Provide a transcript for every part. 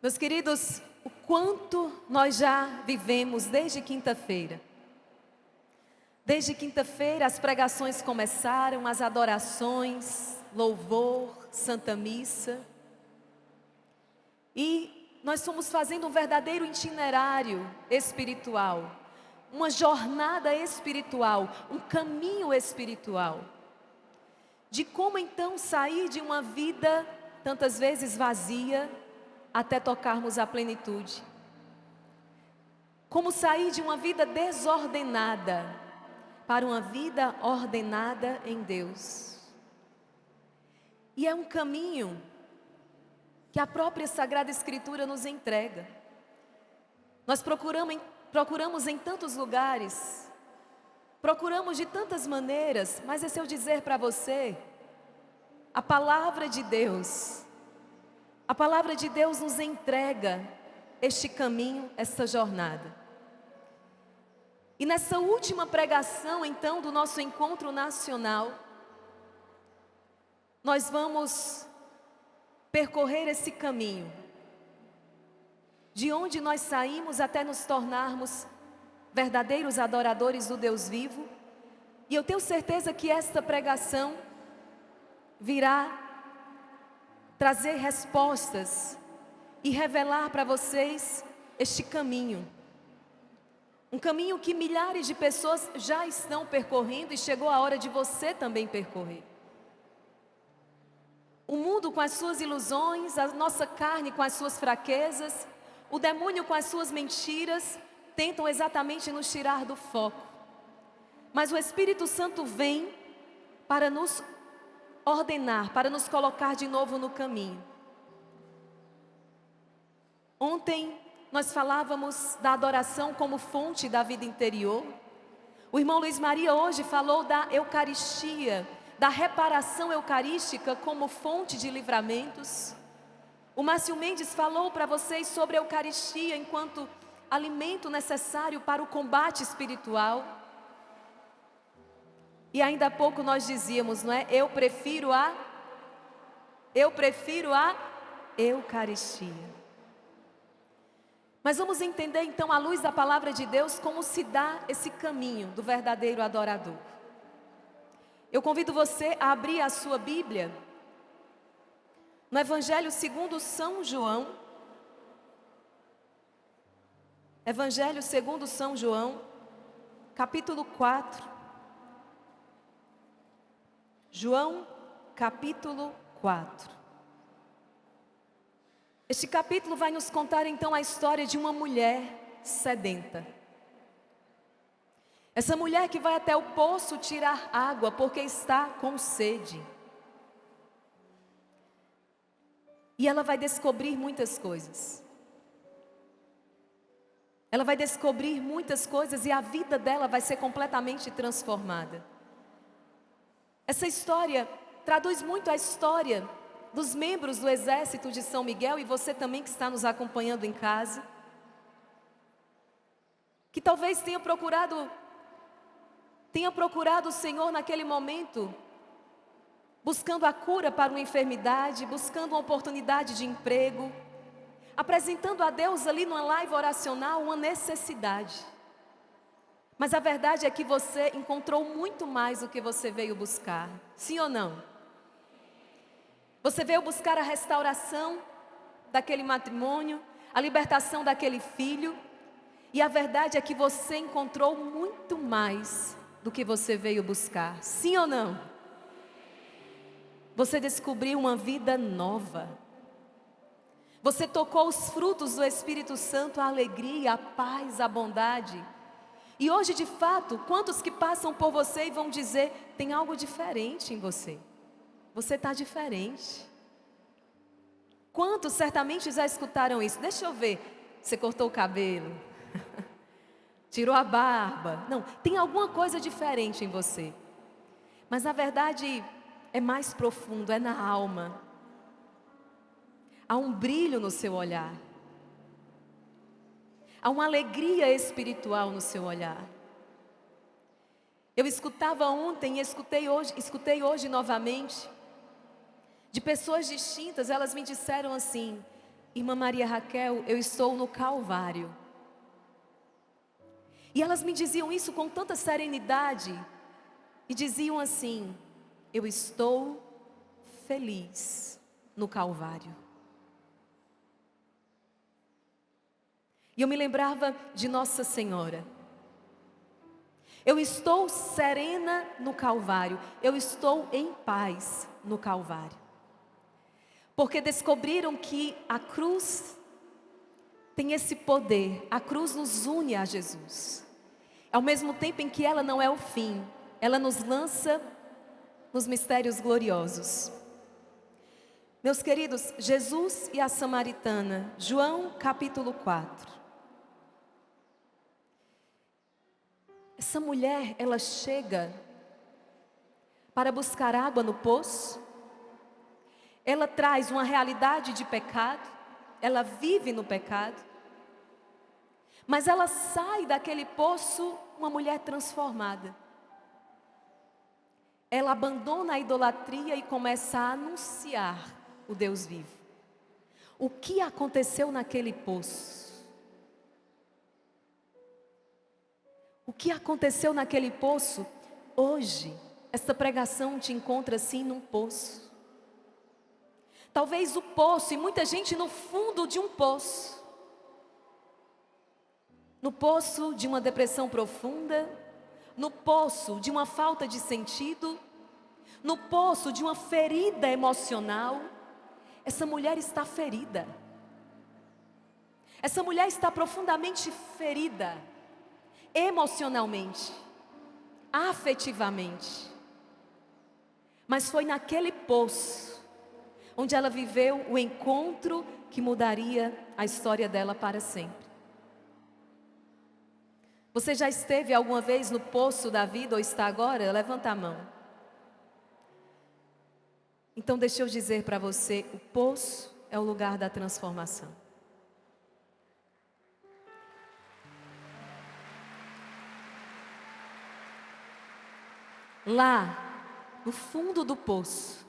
Meus queridos, o quanto nós já vivemos desde quinta-feira. Desde quinta-feira as pregações começaram, as adorações, louvor, Santa Missa. E nós fomos fazendo um verdadeiro itinerário espiritual, uma jornada espiritual, um caminho espiritual. De como então sair de uma vida tantas vezes vazia, até tocarmos a plenitude. Como sair de uma vida desordenada para uma vida ordenada em Deus. E é um caminho que a própria Sagrada Escritura nos entrega. Nós procuramos em tantos lugares, procuramos de tantas maneiras, mas se eu dizer para você, a palavra de Deus nos entrega este caminho, essa jornada. E nessa última pregação, então, do nosso encontro nacional, nós vamos percorrer esse caminho, de onde nós saímos até nos tornarmos verdadeiros adoradores do Deus vivo. E eu tenho certeza que esta pregação virá trazer respostas e revelar para vocês este caminho. Um caminho que milhares de pessoas já estão percorrendo e chegou a hora de você também percorrer. O mundo com as suas ilusões, a nossa carne com as suas fraquezas, o demônio com as suas mentiras, tentam exatamente nos tirar do foco. Mas o Espírito Santo vem para nos ordenar, para nos colocar de novo no caminho. Ontem nós falávamos da adoração como fonte da vida interior. O irmão Luiz Maria hoje falou da Eucaristia, da reparação eucarística como fonte de livramentos. O Márcio Mendes falou para vocês sobre a Eucaristia enquanto alimento necessário para o combate espiritual. E ainda há pouco nós dizíamos, não é? Eu prefiro a Eucaristia. Mas vamos entender então, à luz da palavra de Deus, como se dá esse caminho do verdadeiro adorador. Eu convido você a abrir a sua Bíblia no Evangelho segundo São João. Evangelho segundo São João, capítulo 4. João, capítulo 4. Este capítulo vai nos contar então a história de uma mulher sedenta. Essa mulher que vai até o poço tirar água porque está com sede. E ela vai descobrir muitas coisas. Ela vai descobrir muitas coisas e a vida dela vai ser completamente transformada. Essa história traduz muito a história dos membros do exército de São Miguel, e você também que está nos acompanhando em casa, que talvez tenha procurado o Senhor naquele momento, buscando a cura para uma enfermidade, buscando uma oportunidade de emprego, apresentando a Deus ali numa live oracional uma necessidade. Mas a verdade é que você encontrou muito mais do que você veio buscar. Sim ou não? Você veio buscar a restauração daquele matrimônio, a libertação daquele filho. E a verdade é que você encontrou muito mais do que você veio buscar. Sim ou não? Você descobriu uma vida nova. Você tocou os frutos do Espírito Santo, a alegria, a paz, a bondade. E hoje, de fato, quantos que passam por você e vão dizer, tem algo diferente em você. Você está diferente. Quantos certamente já escutaram isso? Deixa eu ver, você cortou o cabelo, tirou a barba. Não, tem alguma coisa diferente em você. Mas na verdade é mais profundo, é na alma. Há um brilho no seu olhar. Há uma alegria espiritual no seu olhar. Eu escutava ontem e escutei hoje novamente, de pessoas distintas. Elas me disseram assim: irmã Maria Raquel, eu estou no Calvário. E elas me diziam isso com tanta serenidade. E diziam assim: eu estou feliz no Calvário. E eu me lembrava de Nossa Senhora. Eu estou serena no Calvário. Eu estou em paz no Calvário. Porque descobriram que a cruz tem esse poder. A cruz nos une a Jesus. Ao mesmo tempo em que ela não é o fim, ela nos lança nos mistérios gloriosos. Meus queridos, Jesus e a Samaritana, João capítulo 4. Essa mulher, ela chega para buscar água no poço. Ela traz uma realidade de pecado. Ela vive no pecado. Mas ela sai daquele poço uma mulher transformada. Ela abandona a idolatria e começa a anunciar o Deus vivo. O que aconteceu naquele poço? O que aconteceu naquele poço? Hoje, esta pregação te encontra assim num poço. Talvez o poço, e muita gente no fundo de um poço. No poço de uma depressão profunda, no poço de uma falta de sentido, no poço de uma ferida emocional. Essa mulher está ferida. Essa mulher está profundamente ferida, emocionalmente, afetivamente. Mas foi naquele poço onde ela viveu o encontro que mudaria a história dela para sempre. Você já esteve alguma vez no poço da vida ou está agora? Levanta a mão. Então deixa eu dizer para você, o poço é o lugar da transformação. Lá, no fundo do poço,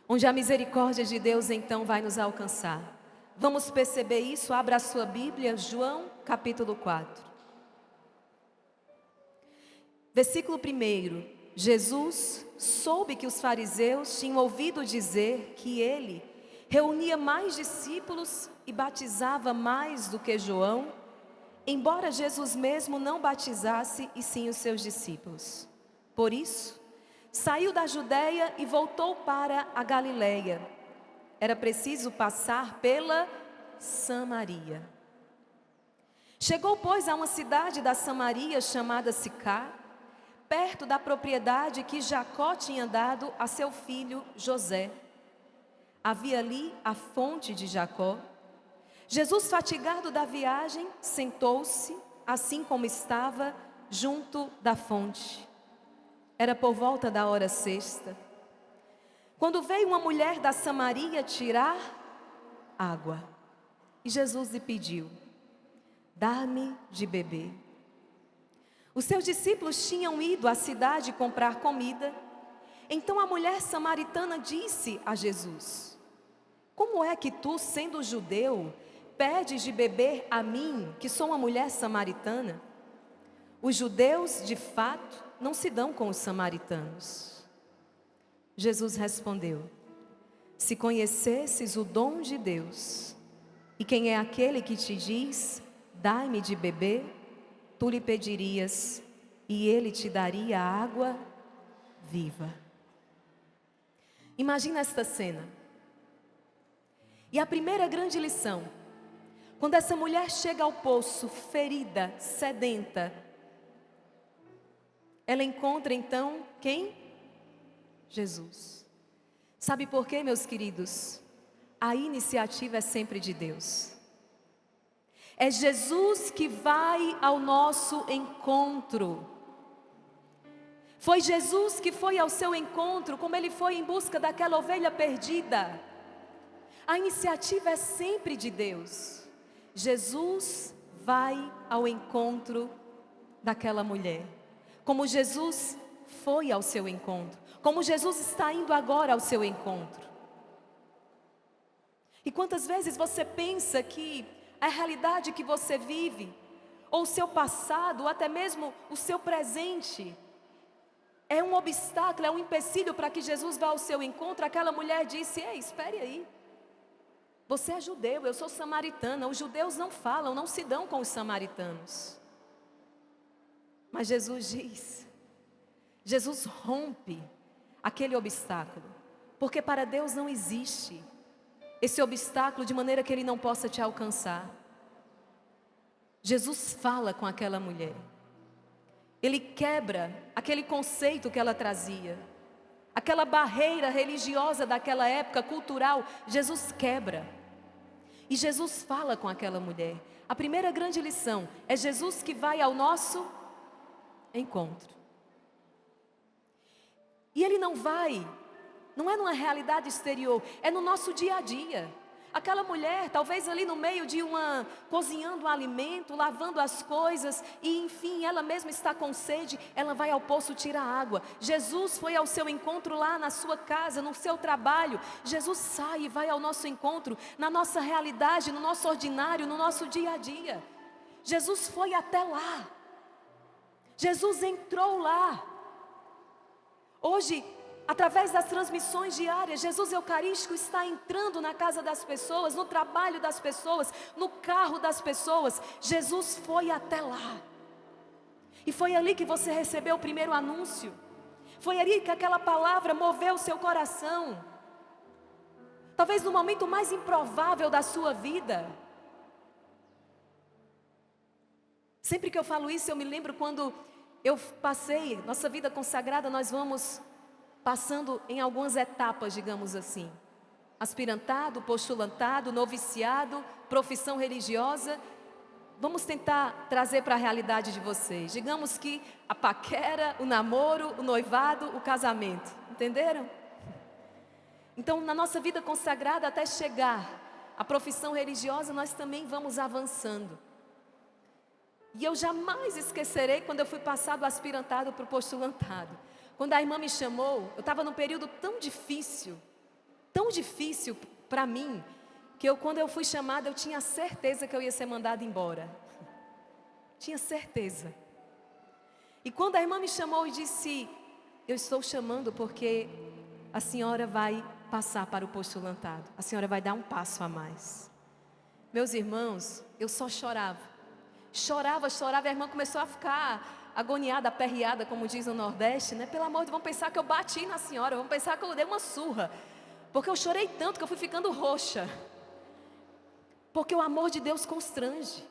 onde a misericórdia de Deus então vai nos alcançar. Vamos perceber isso? Abra a sua Bíblia, João capítulo 4. Versículo 1. Jesus soube que os fariseus tinham ouvido dizer que ele reunia mais discípulos e batizava mais do que João, embora Jesus mesmo não batizasse e sim os seus discípulos. Por isso, saiu da Judeia e voltou para a Galileia. Era preciso passar pela Samaria. Chegou, pois, a uma cidade da Samaria chamada Sicar, perto da propriedade que Jacó tinha dado a seu filho José. Havia ali a fonte de Jacó. Jesus, fatigado da viagem, sentou-se, assim como estava, junto da fonte. Era por volta da hora sexta, quando veio uma mulher da Samaria tirar água. E Jesus lhe pediu: dá-me de beber. Os seus discípulos tinham ido à cidade comprar comida. Então a mulher samaritana disse a Jesus: como é que tu, sendo judeu, pedes de beber a mim, que sou uma mulher samaritana? Os judeus, de fato, não se dão com os samaritanos. Jesus respondeu: se conhecesses o dom de Deus, e quem é aquele que te diz, dai-me de beber, tu lhe pedirias, e ele te daria água viva. Imagina esta cena. E a primeira grande lição, quando essa mulher chega ao poço, ferida, sedenta, ela encontra então quem? Jesus. Sabe por quê, meus queridos? A iniciativa é sempre de Deus. É Jesus que vai ao nosso encontro. Foi Jesus que foi ao seu encontro, como ele foi em busca daquela ovelha perdida. A iniciativa é sempre de Deus. Jesus vai ao encontro daquela mulher. Como Jesus foi ao seu encontro. Como Jesus está indo agora ao seu encontro. E quantas vezes você pensa que a realidade que você vive, ou o seu passado, ou até mesmo o seu presente, é um obstáculo, é um empecilho para que Jesus vá ao seu encontro? Aquela mulher disse: ei, espere aí. Você é judeu, eu sou samaritana. Os judeus não falam, não se dão com os samaritanos. Mas Jesus rompe aquele obstáculo. Porque para Deus não existe esse obstáculo de maneira que Ele não possa te alcançar. Jesus fala com aquela mulher. Ele quebra aquele conceito que ela trazia. Aquela barreira religiosa daquela época, cultural, Jesus quebra. E Jesus fala com aquela mulher. A primeira grande lição é Jesus que vai ao nosso encontro. E Ele não é numa realidade exterior, é no nosso dia a dia. Aquela mulher, talvez ali no meio de cozinhando um alimento, lavando as coisas, e enfim, ela mesma está com sede, ela vai ao poço tirar água. Jesus foi ao seu encontro lá na sua casa, no seu trabalho. Jesus sai e vai ao nosso encontro, na nossa realidade, no nosso ordinário, no nosso dia a dia. Jesus foi até lá. Jesus entrou lá. Hoje, através das transmissões diárias, Jesus Eucarístico está entrando na casa das pessoas, no trabalho das pessoas, no carro das pessoas. Jesus foi até lá. E foi ali que você recebeu o primeiro anúncio. Foi ali que aquela palavra moveu o seu coração. Talvez no momento mais improvável da sua vida. Sempre que eu falo isso, eu me lembro quando eu passei, nossa vida consagrada, nós vamos passando em algumas etapas, digamos assim. Aspirantado, postulantado, noviciado, profissão religiosa. Vamos tentar trazer para a realidade de vocês. Digamos que a paquera, o namoro, o noivado, o casamento. Entenderam? Então, na nossa vida consagrada, até chegar à profissão religiosa, nós também vamos avançando. E eu jamais esquecerei quando eu fui passar do aspirantado para o postulantado. Quando a irmã me chamou, eu estava num período tão difícil para mim, que quando eu fui chamada, eu tinha certeza que eu ia ser mandada embora. Tinha certeza. E quando a irmã me chamou e disse: eu estou chamando porque a senhora vai passar para o postulantado. A senhora vai dar um passo a mais. Meus irmãos, eu só chorava. Chorava, a irmã começou a ficar agoniada, aperreada, como diz no Nordeste, né? Pelo amor de Deus, vão pensar que eu bati na senhora, vão pensar que eu dei uma surra. Porque eu chorei tanto que eu fui ficando roxa. Porque o amor de Deus constrange.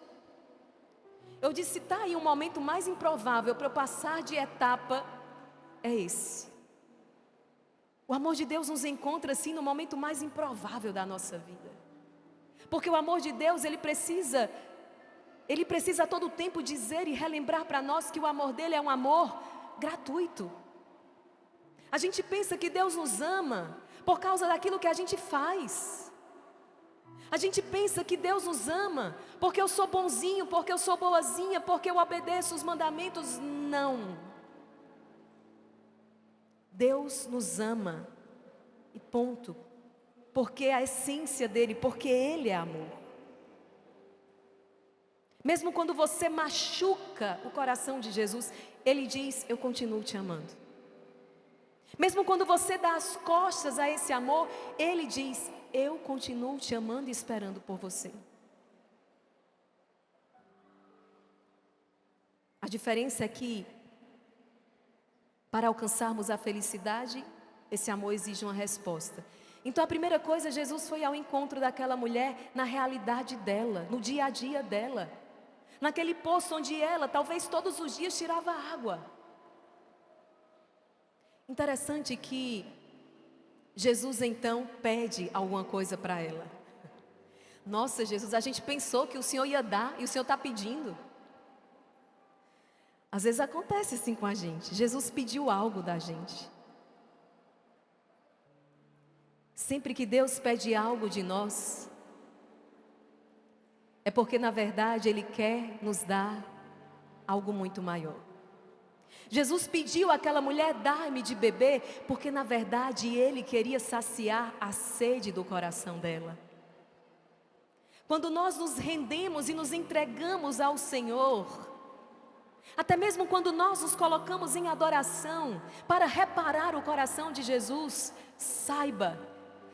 Eu disse: tá aí, um momento mais improvável para eu passar de etapa é esse. O amor de Deus nos encontra assim no momento mais improvável da nossa vida. Porque o amor de Deus, Ele precisa a todo tempo dizer e relembrar para nós que o amor dele é um amor gratuito. A gente pensa que Deus nos ama por causa daquilo que a gente faz. A gente pensa que Deus nos ama porque eu sou bonzinho, porque eu sou boazinha, porque eu obedeço os mandamentos. Não. Deus nos ama e ponto. Porque a essência dele, porque Ele é amor. Mesmo quando você machuca o coração de Jesus, Ele diz: eu continuo te amando. Mesmo quando você dá as costas a esse amor, Ele diz: eu continuo te amando e esperando por você. A diferença é que, para alcançarmos a felicidade, esse amor exige uma resposta. Então a primeira coisa, Jesus foi ao encontro daquela mulher na realidade dela, no dia a dia dela. Naquele poço onde ela, talvez todos os dias, tirava água. Interessante que Jesus então pede alguma coisa para ela. Nossa, Jesus, a gente pensou que o Senhor ia dar e o Senhor está pedindo. Às vezes acontece assim com a gente. Jesus pediu algo da gente. Sempre que Deus pede algo de nós, é porque na verdade Ele quer nos dar algo muito maior. Jesus pediu àquela mulher: dá-me de beber, porque na verdade Ele queria saciar a sede do coração dela. quando nós nos rendemos e nos entregamos ao Senhor, até mesmo quando nós nos colocamos em adoração para reparar o coração de Jesus, saiba,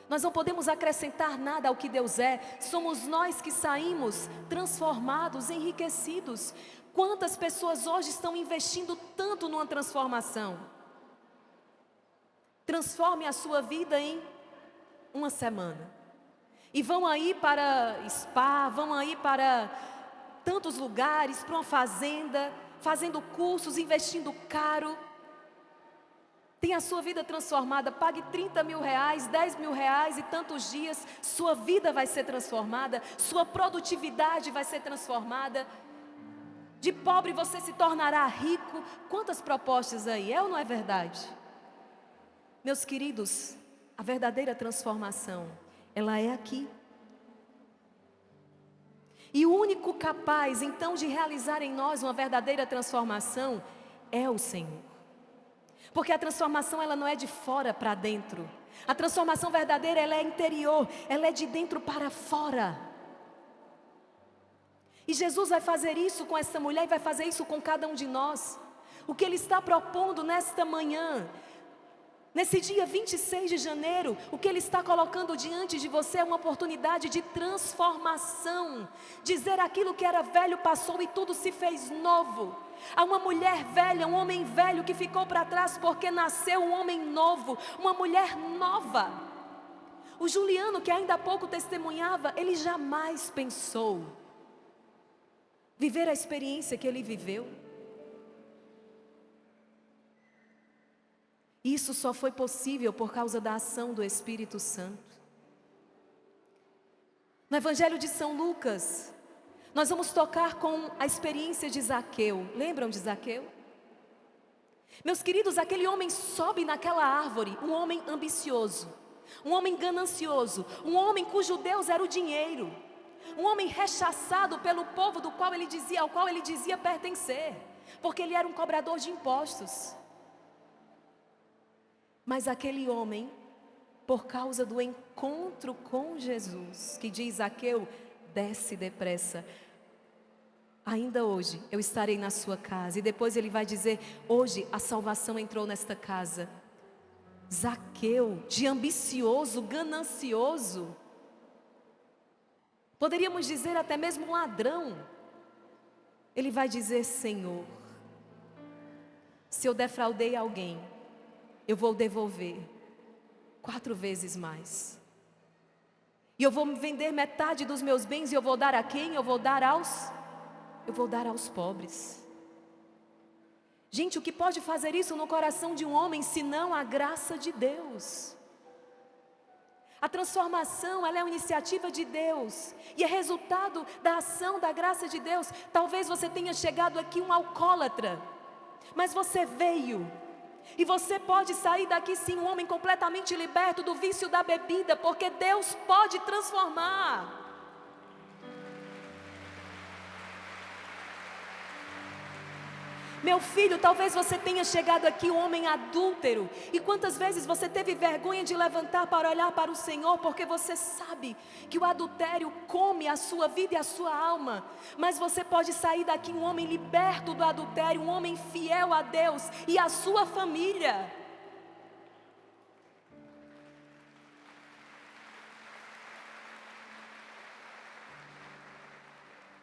nós não podemos acrescentar nada ao que Deus é, somos nós que saímos transformados, enriquecidos. Quantas pessoas hoje estão investindo tanto numa transformação? Transforme a sua vida em uma semana. E vão aí para spa, vão aí para tantos lugares, para uma fazenda, fazendo cursos, investindo caro. Tem a sua vida transformada, pague 30 mil reais, 10 mil reais e tantos dias, sua vida vai ser transformada, sua produtividade vai ser transformada. De pobre você se tornará rico. Quantas propostas aí, é ou não é verdade? Meus queridos, a verdadeira transformação, ela é aqui. E o único capaz então de realizar em nós uma verdadeira transformação é o Senhor. Porque a transformação ela não é de fora para dentro. A transformação verdadeira ela é interior, ela é de dentro para fora. E Jesus vai fazer isso com essa mulher e vai fazer isso com cada um de nós. O que Ele está propondo nesta manhã, nesse dia 26 de janeiro, o que Ele está colocando diante de você é uma oportunidade de transformação. Dizer aquilo que era velho passou e tudo se fez novo. Há uma mulher velha, um homem velho que ficou para trás porque nasceu um homem novo, uma mulher nova. O Juliano, que ainda há pouco testemunhava, ele jamais pensou viver a experiência que ele viveu. Isso só foi possível por causa da ação do Espírito Santo. No Evangelho de São Lucas, nós vamos tocar com a experiência de Zaqueu. Lembram de Zaqueu? Meus queridos, aquele homem sobe naquela árvore, um homem ambicioso, um homem ganancioso, um homem cujo Deus era o dinheiro, um homem rechaçado pelo povo ao qual ele dizia pertencer, porque ele era um cobrador de impostos. Mas aquele homem, por causa do encontro com Jesus, que diz: Zaqueu, desce depressa, ainda hoje eu estarei na sua casa. E depois ele vai dizer: hoje a salvação entrou nesta casa. Zaqueu, de ambicioso, ganancioso, poderíamos dizer até mesmo um ladrão, ele vai dizer: Senhor, se eu defraudei alguém, eu vou devolver 4 vezes mais. E eu vou vender metade dos meus bens e eu vou dar a quem? Eu vou dar aos pobres. Gente, o que pode fazer isso no coração de um homem, senão a graça de Deus? A transformação, ela é uma iniciativa de Deus, e é resultado da ação da graça de Deus. Talvez você tenha chegado aqui um alcoólatra, mas você veio, e você pode sair daqui sim um homem completamente liberto do vício da bebida, porque Deus pode transformar. Meu filho, talvez você tenha chegado aqui um homem adúltero, e quantas vezes você teve vergonha de levantar para olhar para o Senhor, porque você sabe que o adultério come a sua vida e a sua alma. Mas você pode sair daqui um homem liberto do adultério, um homem fiel a Deus e à sua família.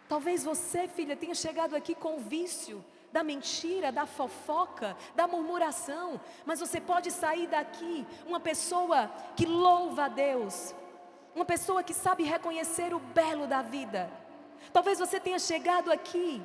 Talvez você, filha, tenha chegado aqui com o vício da mentira, da fofoca, da murmuração, mas você pode sair daqui uma pessoa que louva a Deus, uma pessoa que sabe reconhecer o belo da vida. Talvez você tenha chegado aqui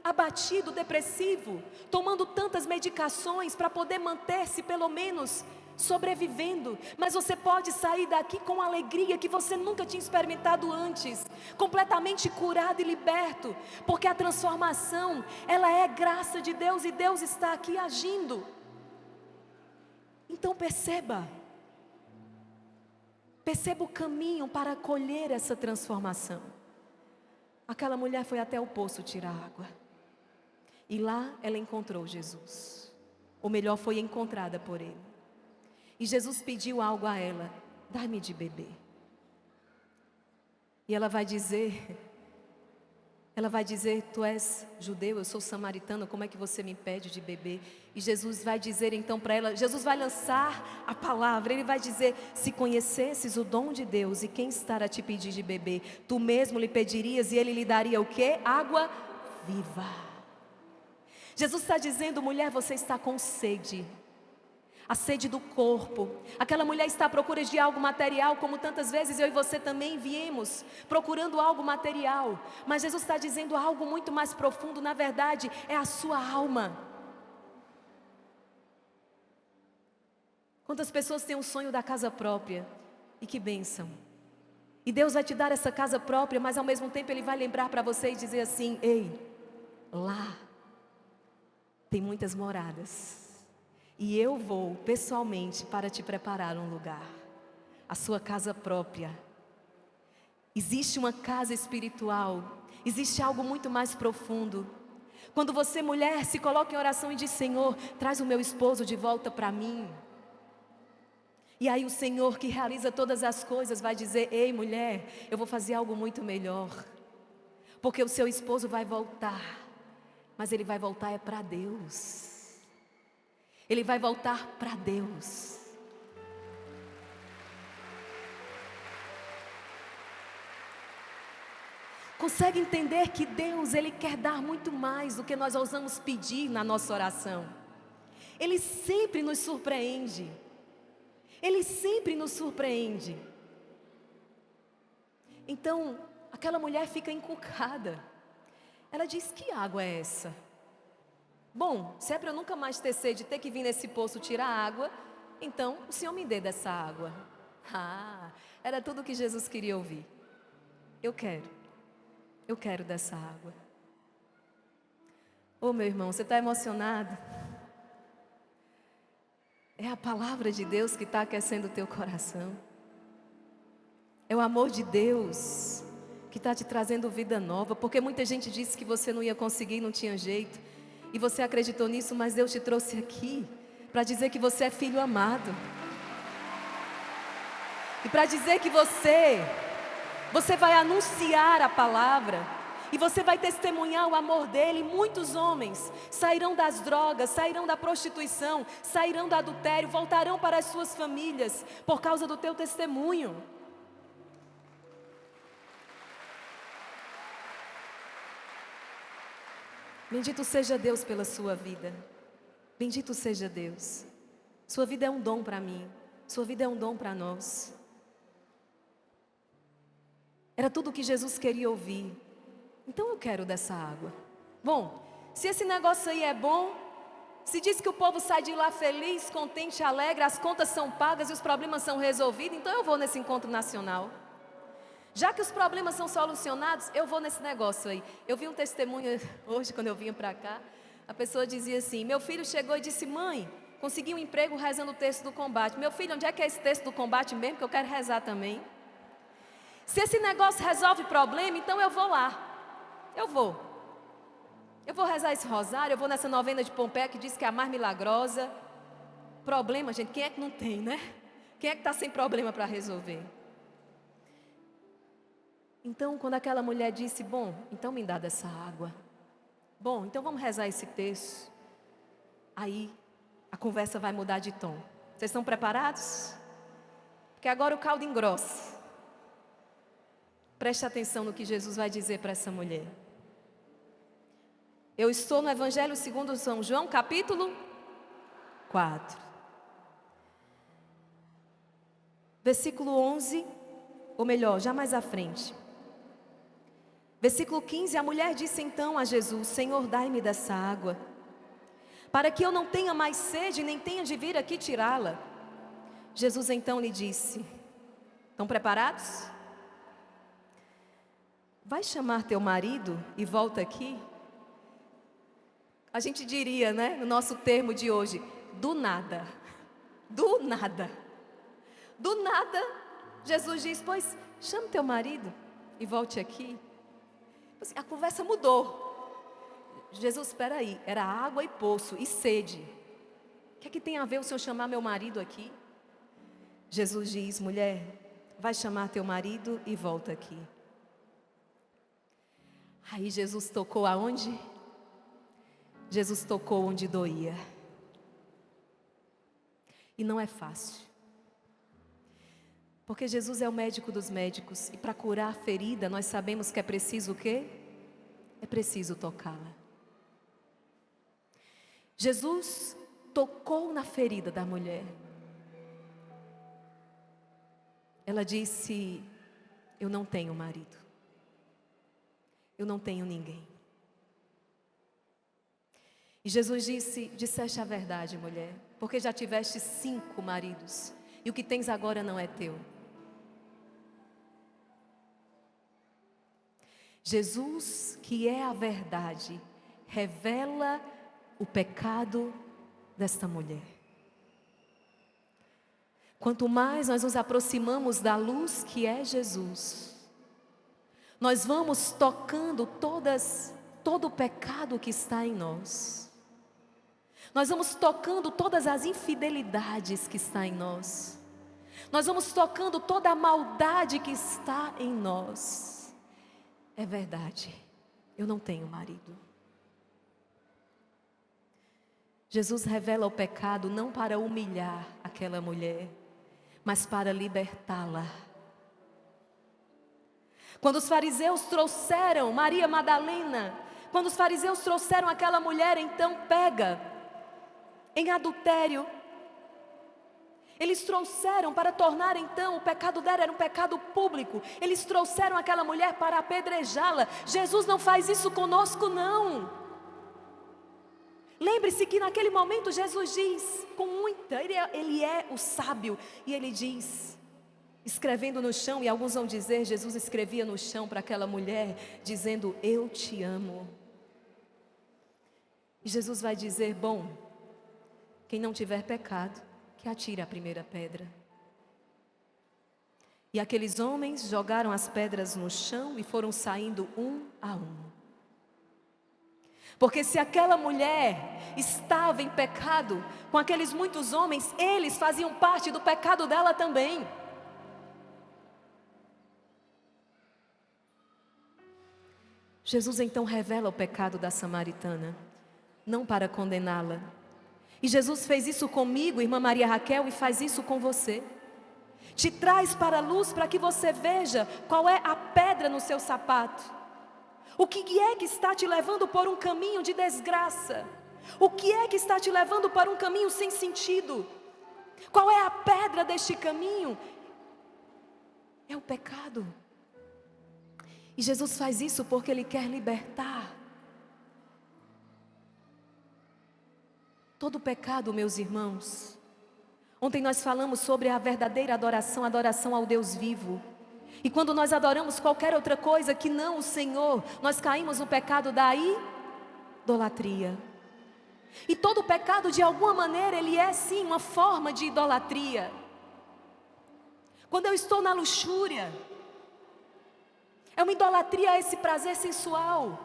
abatido, depressivo, tomando tantas medicações para poder manter-se pelo menos sobrevivendo, mas você pode sair daqui com alegria que você nunca tinha experimentado antes, completamente curado e liberto, porque a transformação, ela é graça de Deus e Deus está aqui agindo. Então perceba o caminho para colher essa transformação. Aquela mulher foi até o poço tirar água, e lá ela encontrou Jesus, ou melhor, foi encontrada por ele. E Jesus pediu algo a ela: dá-me de beber. E ela vai dizer, tu és judeu, eu sou samaritana, como é que você me impede de beber? E Jesus vai dizer então para ela, Jesus vai lançar a palavra, ele vai dizer, se conhecesses o dom de Deus e quem está a te pedir de beber, tu mesmo lhe pedirias e ele lhe daria o quê? Água viva. Jesus está dizendo, mulher, você está com sede. A sede do corpo. Aquela mulher está à procura de algo material, como tantas vezes eu e você também viemos procurando algo material. Mas Jesus está dizendo algo muito mais profundo, na verdade, é a sua alma. Quantas pessoas têm o sonho da casa própria? E que bênção. E Deus vai te dar essa casa própria, mas ao mesmo tempo Ele vai lembrar para você e dizer assim, ei, lá tem muitas moradas. E eu vou pessoalmente para te preparar um lugar, a sua casa própria. Existe uma casa espiritual, existe algo muito mais profundo. Quando você, mulher, se coloca em oração e diz, Senhor, traz o meu esposo de volta para mim. E aí o Senhor que realiza todas as coisas vai dizer, ei mulher, eu vou fazer algo muito melhor. Porque o seu esposo vai voltar, mas ele vai voltar é para Deus. Ele vai voltar para Deus. Consegue entender que Deus, Ele quer dar muito mais do que nós ousamos pedir na nossa oração. Ele sempre nos surpreende. Ele sempre nos surpreende. Então, aquela mulher fica encucada. Ela diz, que água é essa? Bom, se é para eu nunca mais ter sede, ter que vir nesse poço tirar água, então o Senhor me dê dessa água. Era tudo o que Jesus queria ouvir. Eu quero dessa água. Ô meu irmão, você está emocionado? É a palavra de Deus que está aquecendo o teu coração. É o amor de Deus que está te trazendo vida nova, porque muita gente disse que você não ia conseguir, não tinha jeito. E você acreditou nisso, mas Deus te trouxe aqui para dizer que você é filho amado. E para dizer que você vai anunciar a palavra. E você vai testemunhar o amor dele. Muitos homens sairão das drogas, sairão da prostituição, sairão do adultério, voltarão para as suas famílias por causa do teu testemunho. Bendito seja Deus pela sua vida. Bendito seja Deus. Sua vida é um dom para mim. Sua vida é um dom para nós. Era tudo o que Jesus queria ouvir. Então eu quero dessa água. Bom, se esse negócio aí é bom, se diz que o povo sai de lá feliz, contente, alegre, as contas são pagas e os problemas são resolvidos, então eu vou nesse encontro nacional. Já que os problemas são solucionados, eu vou nesse negócio aí. Eu vi um testemunho hoje, quando eu vinha para cá. A pessoa dizia assim, meu filho chegou e disse, mãe, consegui um emprego rezando o texto do combate. Meu filho, onde é que é esse texto do combate mesmo? Que eu quero rezar também. Se esse negócio resolve problema, então eu vou lá. Eu vou rezar esse rosário, eu vou nessa novena de Pompeia que diz que é a mais milagrosa. Problema, gente, quem é que não tem, né? Quem é que está sem problema para resolver? Então, quando aquela mulher disse, bom, então me dá dessa água. Bom, então vamos rezar esse texto. Aí, a conversa vai mudar de tom. Vocês estão preparados? Porque agora o caldo engrossa. Preste atenção no que Jesus vai dizer para essa mulher. Eu estou no Evangelho segundo São João, capítulo 4. Versículo 11, ou melhor, já mais à frente. Versículo 15, a mulher disse então a Jesus, Senhor, dai-me dessa água, para que eu não tenha mais sede, nem tenha de vir aqui tirá-la. Jesus então lhe disse, estão preparados? Vai chamar teu marido e volta aqui? A gente diria, né, no nosso termo de hoje, do nada. Do nada. Do nada, Jesus diz, pois chame teu marido e volte aqui. A conversa mudou. Jesus, espera aí, era água e poço e sede. O que é que tem a ver o Senhor chamar meu marido aqui? Jesus diz, mulher, vai chamar teu marido e volta aqui. Aí Jesus tocou aonde? Jesus tocou onde doía. E não é fácil. Porque Jesus é o médico dos médicos. E para curar a ferida, nós sabemos que é preciso o quê? É preciso tocá-la. Jesus tocou na ferida da mulher. Ela disse: eu não tenho marido. Eu não tenho ninguém. E Jesus disse: disseste a verdade, mulher, porque já tiveste 5 maridos, e o que tens agora não é teu. Jesus, que é a verdade, revela o pecado desta mulher. Quanto mais nós nos aproximamos da luz que é Jesus, nós vamos tocando todo o pecado que está em nós. Nós vamos tocando todas as infidelidades que está em nós. Nós vamos tocando toda a maldade que está em nós. É verdade, eu não tenho marido. Jesus revela o pecado não para humilhar aquela mulher, mas para libertá-la. Quando os fariseus trouxeram Maria Madalena, quando os fariseus trouxeram aquela mulher então pega em adultério, eles trouxeram para tornar então o pecado dela era um pecado público. Eles trouxeram aquela mulher para apedrejá-la. Jesus não faz isso conosco, não. Lembre-se que naquele momento Jesus diz com muita, ele é o sábio, e ele diz, escrevendo no chão, e alguns vão dizer, Jesus escrevia no chão para aquela mulher, dizendo: eu te amo. E Jesus vai dizer: bom, quem não tiver pecado, que atire a primeira pedra. E aqueles homens jogaram as pedras no chão e foram saindo um a um. Porque se aquela mulher estava em pecado, com aqueles muitos homens, eles faziam parte do pecado dela também. Jesus então revela o pecado da samaritana, não para condená-la. E Jesus fez isso comigo, irmã Maria Raquel, e faz isso com você. Te traz para a luz para que você veja qual é a pedra no seu sapato. O que é que está te levando por um caminho de desgraça? O que é que está te levando para um caminho sem sentido? Qual é a pedra deste caminho? É o pecado. E Jesus faz isso porque Ele quer libertar. Todo pecado, meus irmãos. Ontem nós falamos sobre a verdadeira adoração, adoração ao Deus vivo. E quando nós adoramos qualquer outra coisa que não o Senhor, nós caímos no pecado da idolatria. E todo pecado, de alguma maneira, ele é sim uma forma de idolatria. Quando eu estou na luxúria, é uma idolatria a esse prazer sensual.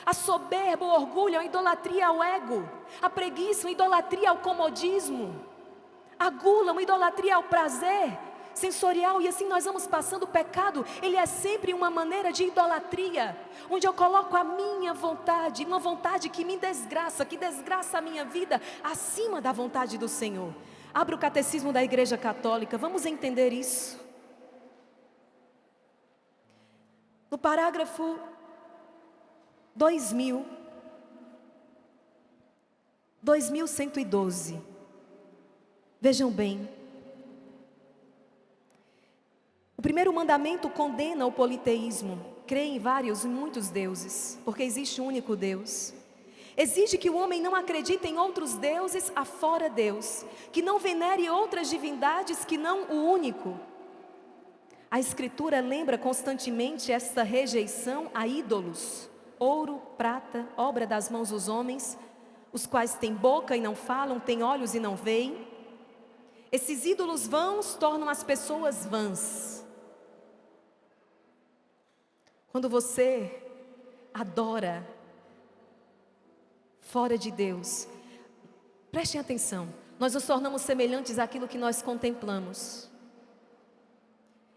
A soberba, o orgulho, é uma idolatria ao ego. A preguiça, uma idolatria ao comodismo. A gula, uma idolatria ao prazer sensorial. E assim nós vamos passando. O pecado, ele é sempre uma maneira de idolatria, onde eu coloco a minha vontade, uma vontade que me desgraça, que desgraça a minha vida, acima da vontade do Senhor. Abra o Catecismo da Igreja Católica, vamos entender isso. No parágrafo 2112. Vejam bem. O primeiro mandamento condena o politeísmo. Crê em vários e muitos deuses, porque existe um único Deus. Exige que o homem não acredite em outros deuses afora Deus, que não venere outras divindades que não o único. A Escritura lembra constantemente esta rejeição a ídolos, ouro, prata, obra das mãos dos homens, os quais têm boca e não falam, têm olhos e não veem. Esses ídolos vãos tornam as pessoas vãs. Quando você adora fora de Deus, prestem atenção, nós nos tornamos semelhantes àquilo que nós contemplamos.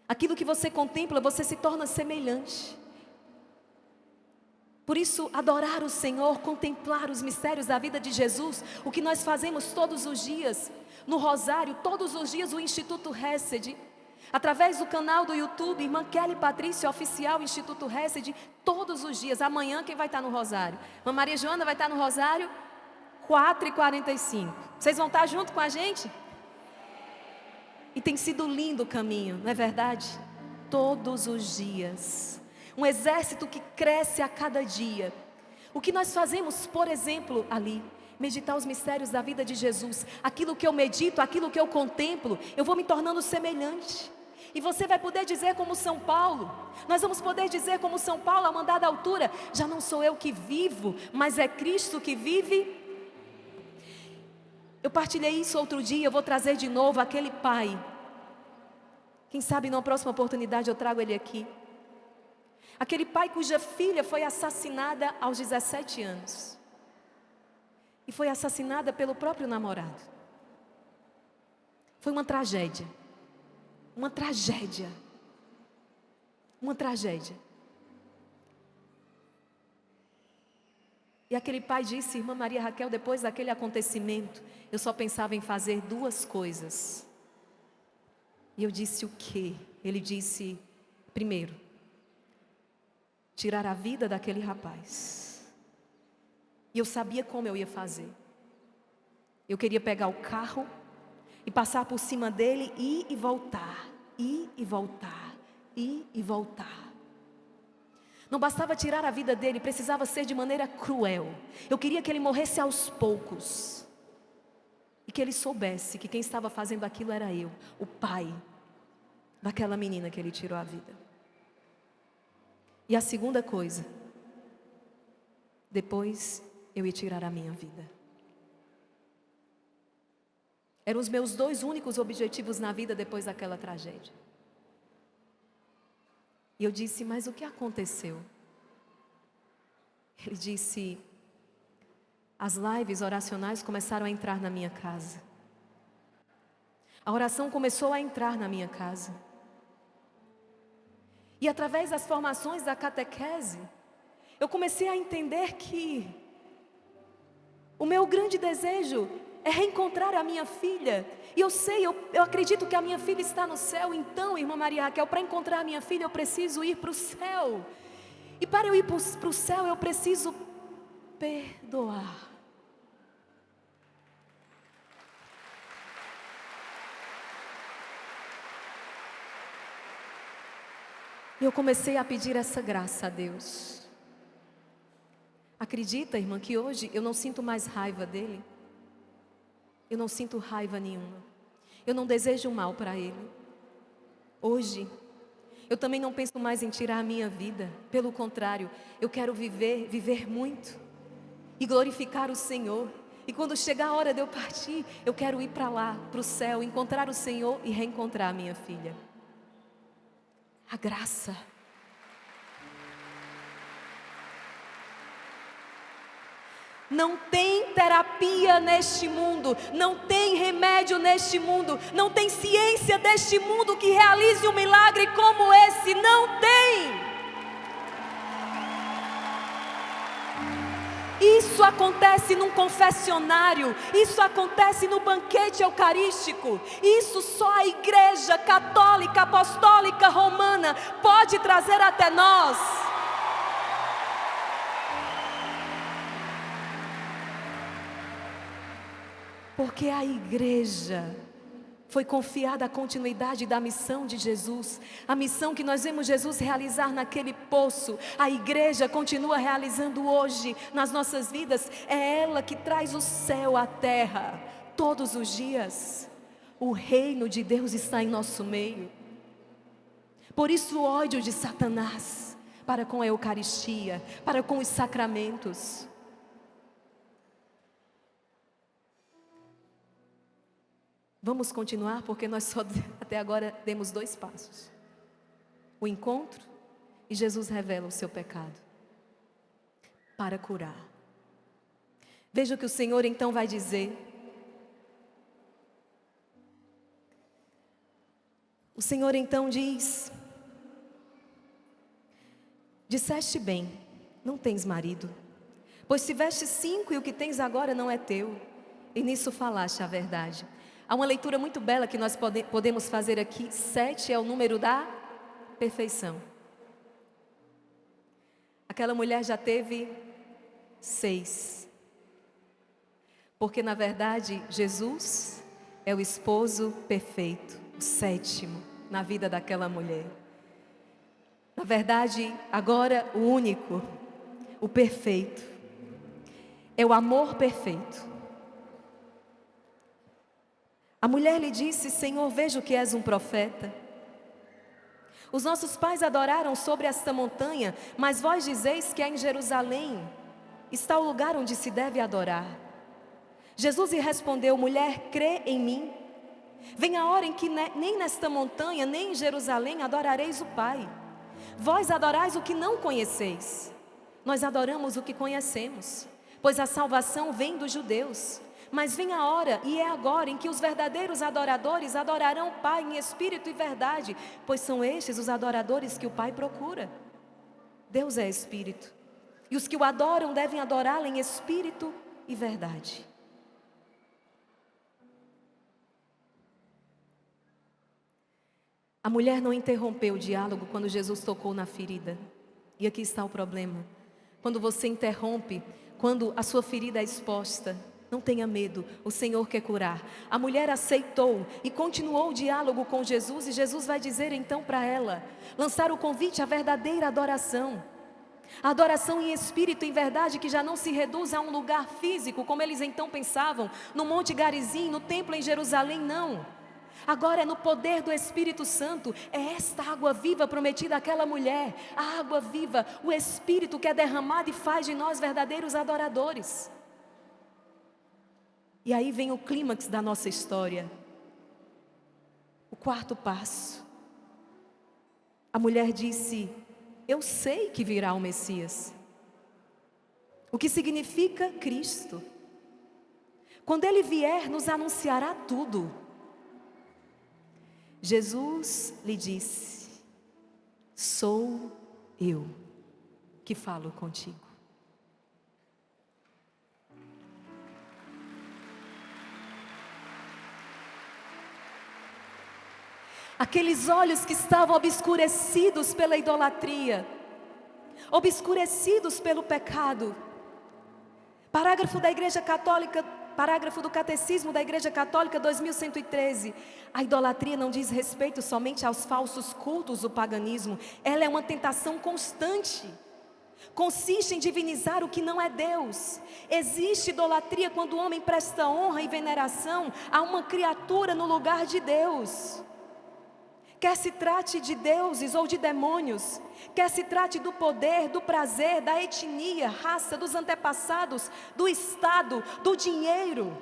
Aquilo que você contempla, você se torna semelhante. Por isso, adorar o Senhor, contemplar os mistérios da vida de Jesus, o que nós fazemos todos os dias, no Rosário, todos os dias o Instituto Hesed, através do canal do YouTube, Irmã Kelly Patrícia Oficial Instituto Hesed, todos os dias. Amanhã quem vai estar no Rosário? Irmã Maria Joana vai estar no Rosário, 4h45. Vocês vão estar junto com a gente? E tem sido lindo o caminho, não é verdade? Todos os dias. Um exército que cresce a cada dia. O que nós fazemos, por exemplo, ali, meditar os mistérios da vida de Jesus. Aquilo que eu medito, aquilo que eu contemplo, eu vou me tornando semelhante. E você vai poder dizer como São Paulo. Nós vamos poder dizer como São Paulo, a mandada altura: já não sou eu que vivo, mas é Cristo que vive. Eu partilhei isso outro dia, eu vou trazer de novo aquele pai. Quem sabe numa próxima oportunidade eu trago ele aqui. Aquele pai cuja filha foi assassinada aos 17 anos. E foi assassinada pelo próprio namorado. Foi uma tragédia. Uma tragédia. Uma tragédia. E aquele pai disse: irmã Maria Raquel, depois daquele acontecimento, eu só pensava em fazer duas coisas. E eu disse: o quê? Ele disse: primeiro, tirar a vida daquele rapaz. E eu sabia como eu ia fazer. Eu queria pegar o carro e passar por cima dele, ir e voltar, ir e voltar, ir e voltar. Não bastava tirar a vida dele, precisava ser de maneira cruel. Eu queria que ele morresse aos poucos. E que ele soubesse que quem estava fazendo aquilo era eu, o pai daquela menina que ele tirou a vida. E a segunda coisa, depois eu ia tirar a minha vida. Eram os meus dois únicos objetivos na vida depois daquela tragédia. E eu disse: mas o que aconteceu? Ele disse: as lives oracionais começaram a entrar na minha casa. A oração começou a entrar na minha casa. E através das formações da catequese, eu comecei a entender que o meu grande desejo é reencontrar a minha filha. E eu sei, eu acredito que a minha filha está no céu. Então, irmã Maria Raquel, para encontrar a minha filha eu preciso ir para o céu. E para eu ir para o céu eu preciso perdoar. E eu comecei a pedir essa graça a Deus. Acredita, irmã, que hoje eu não sinto mais raiva dele? Eu não sinto raiva nenhuma. Eu não desejo mal para ele. Hoje, eu também não penso mais em tirar a minha vida. Pelo contrário, eu quero viver muito e glorificar o Senhor. E quando chegar a hora de eu partir, eu quero ir para lá, para o céu, encontrar o Senhor e reencontrar a minha filha. A graça. Não tem terapia neste mundo, não tem remédio neste mundo, não tem ciência deste mundo que realize um milagre como esse, não tem. Isso acontece num confessionário, isso acontece no banquete eucarístico, isso só a Igreja Católica Apostólica Romana pode trazer até nós. Porque a igreja foi confiada a continuidade da missão de Jesus. A missão que nós vemos Jesus realizar naquele poço, a igreja continua realizando hoje nas nossas vidas. É ela que traz o céu à terra todos os dias. O reino de Deus está em nosso meio. Por isso o ódio de Satanás para com a Eucaristia, para com os sacramentos. Vamos continuar, porque nós só até agora demos 2 passos. O encontro e Jesus revela o seu pecado para curar. Veja o que o Senhor então vai dizer. O Senhor então diz: disseste bem, não tens marido. Pois tiveste 5 e o que tens agora não é teu. E nisso falaste a verdade. Há uma leitura muito bela que nós podemos fazer aqui. 7 é o número da perfeição. Aquela mulher já teve 6. Porque na verdade Jesus é o esposo perfeito, o 7º na vida daquela mulher. Na verdade, agora o único, o perfeito, é o amor perfeito. A mulher lhe disse: Senhor, vejo que és um profeta. Os nossos pais adoraram sobre esta montanha, mas vós dizeis que é em Jerusalém está o lugar onde se deve adorar. Jesus lhe respondeu: mulher, crê em mim. Vem a hora em que nem nesta montanha, nem em Jerusalém adorareis o Pai. Vós adorais o que não conheceis. Nós adoramos o que conhecemos, pois a salvação vem dos judeus. Mas vem a hora, e é agora, em que os verdadeiros adoradores adorarão o Pai em espírito e verdade, pois são estes os adoradores que o Pai procura. Deus é espírito, e os que o adoram devem adorá-lo em espírito e verdade. A mulher não interrompeu o diálogo quando Jesus tocou na ferida. E aqui está o problema. Quando você interrompe, quando a sua ferida é exposta, não tenha medo, o Senhor quer curar. A mulher aceitou e continuou o diálogo com Jesus. E Jesus vai dizer então para ela, lançar o convite à verdadeira adoração. A adoração em espírito e em verdade, que já não se reduz a um lugar físico, como eles então pensavam, no Monte Garizim, no templo em Jerusalém, não. Agora é no poder do Espírito Santo. É esta água viva prometida àquela mulher. A água viva, o Espírito que é derramado e faz de nós verdadeiros adoradores. E aí vem o clímax da nossa história. O 4º passo. A mulher disse: eu sei que virá o Messias. O que significa Cristo. Quando Ele vier, nos anunciará tudo. Jesus lhe disse: sou eu que falo contigo. Aqueles olhos que estavam obscurecidos pela idolatria, obscurecidos pelo pecado. Parágrafo da Igreja Católica, parágrafo do Catecismo da Igreja Católica 2113. A idolatria não diz respeito somente aos falsos cultos do paganismo. Ela é uma tentação constante. Consiste em divinizar o que não é Deus. Existe idolatria quando o homem presta honra e veneração a uma criatura no lugar de Deus. Quer se trate de deuses ou de demônios, quer se trate do poder, do prazer, da etnia, raça, dos antepassados, do estado, do dinheiro.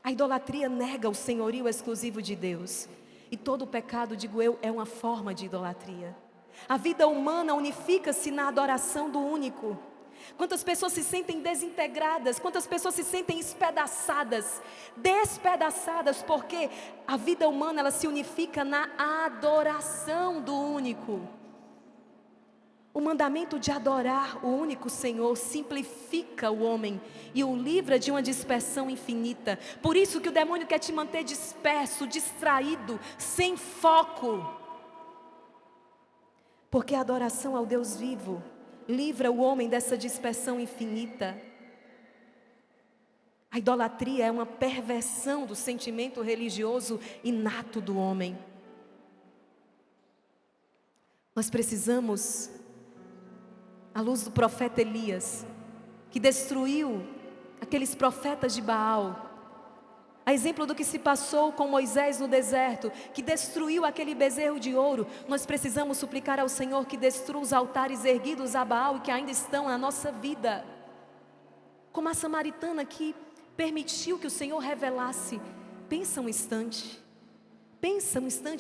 A idolatria nega o senhorio exclusivo de Deus. E todo pecado, digo eu, é uma forma de idolatria. A vida humana unifica-se na adoração do único. Quantas pessoas se sentem desintegradas, quantas pessoas se sentem despedaçadas, porque a vida humana ela se unifica na adoração do único. O mandamento de adorar o único Senhor simplifica o homem e o livra de uma dispersão infinita. Por isso que o demônio quer te manter disperso, distraído, sem foco. Porque a adoração ao Deus vivo livra o homem dessa dispersão infinita. A idolatria é uma perversão do sentimento religioso inato do homem. Nós precisamos, à luz do profeta Elias, que destruiu aqueles profetas de Baal, a exemplo do que se passou com Moisés no deserto, que destruiu aquele bezerro de ouro, nós precisamos suplicar ao Senhor que destrua os altares erguidos a Baal e que ainda estão na nossa vida. Como a samaritana que permitiu que o Senhor revelasse. Pensa um instante,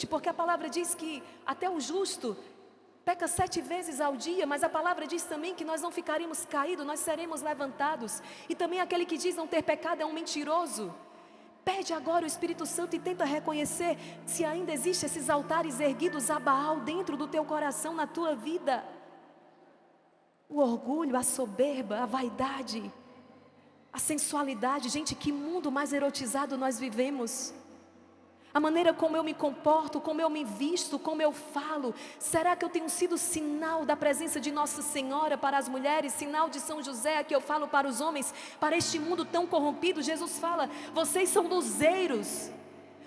porque a palavra diz que até o justo peca 7 vezes ao dia, mas a palavra diz também que nós não ficaremos caídos, nós seremos levantados. E também aquele que diz não ter pecado é um mentiroso. Pede agora o Espírito Santo e tenta reconhecer se ainda existem esses altares erguidos a Baal dentro do teu coração, na tua vida. O orgulho, a soberba, a vaidade, a sensualidade. Gente, que mundo mais erotizado nós vivemos. A maneira como eu me comporto, como eu me visto, como eu falo. Será que eu tenho sido sinal da presença de Nossa Senhora para as mulheres? Sinal de São José que eu falo para os homens? Para este mundo tão corrompido, Jesus fala: vocês são luzeiros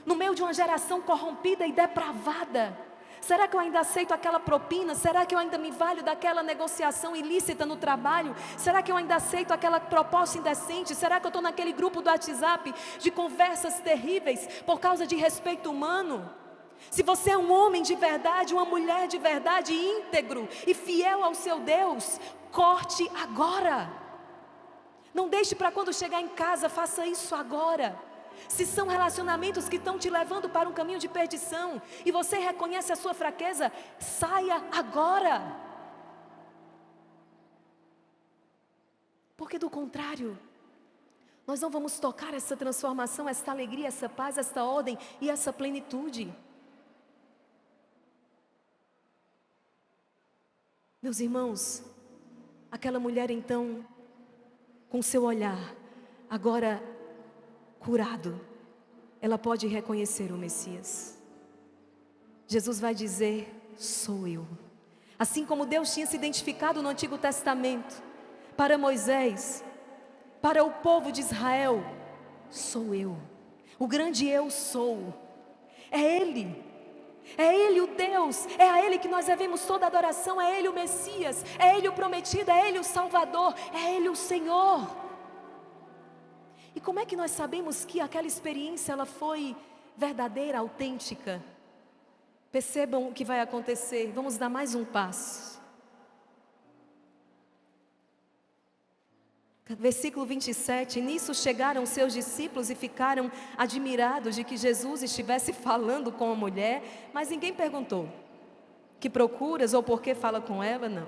no meio de uma geração corrompida e depravada. Será que eu ainda aceito aquela propina? Será que eu ainda me valho daquela negociação ilícita no trabalho? Será que eu ainda aceito aquela proposta indecente? Será que eu estou naquele grupo do WhatsApp de conversas terríveis por causa de respeito humano? Se você é um homem de verdade, uma mulher de verdade, íntegro e fiel ao seu Deus, corte agora. Não deixe para quando chegar em casa, faça isso agora. Se são relacionamentos que estão te levando para um caminho de perdição e você reconhece a sua fraqueza, saia agora. Porque do contrário, nós não vamos tocar essa transformação, essa alegria, essa paz, essa ordem e essa plenitude. Meus irmãos, aquela mulher então, com seu olhar, agora curado, ela pode reconhecer o Messias. Jesus vai dizer: sou eu. Assim como Deus tinha se identificado no Antigo Testamento para Moisés, para o povo de Israel: sou eu, o grande eu sou. É Ele o Deus, é a Ele que nós devemos toda a adoração, é Ele o Messias, é Ele o prometido, é Ele o Salvador, é Ele o Senhor. E como é que nós sabemos que aquela experiência ela foi verdadeira, autêntica? Percebam o que vai acontecer. Vamos dar mais um passo. Versículo 27. Nisso chegaram seus discípulos e ficaram admirados de que Jesus estivesse falando com a mulher, mas ninguém perguntou: que procuras ou por que fala com ela? Não.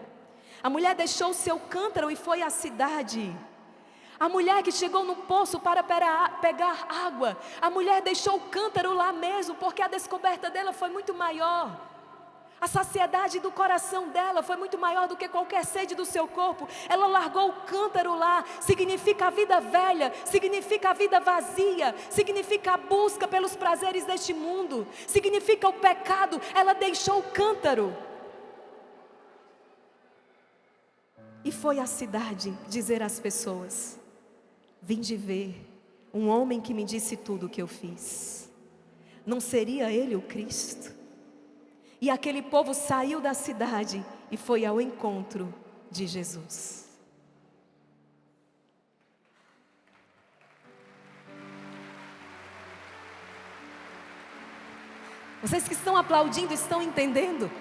A mulher deixou seu cântaro e foi à cidade. A mulher que chegou no poço para pegar água, a mulher deixou o cântaro lá mesmo, porque a descoberta dela foi muito maior. A saciedade do coração dela foi muito maior do que qualquer sede do seu corpo. Ela largou o cântaro lá. Significa a vida velha, significa a vida vazia, significa a busca pelos prazeres deste mundo, significa o pecado. Ela deixou o cântaro e foi à cidade dizer às pessoas: vinde ver um homem que me disse tudo o que eu fiz. Não seria ele o Cristo? E aquele povo saiu da cidade e foi ao encontro de Jesus. Vocês que estão aplaudindo estão entendendo?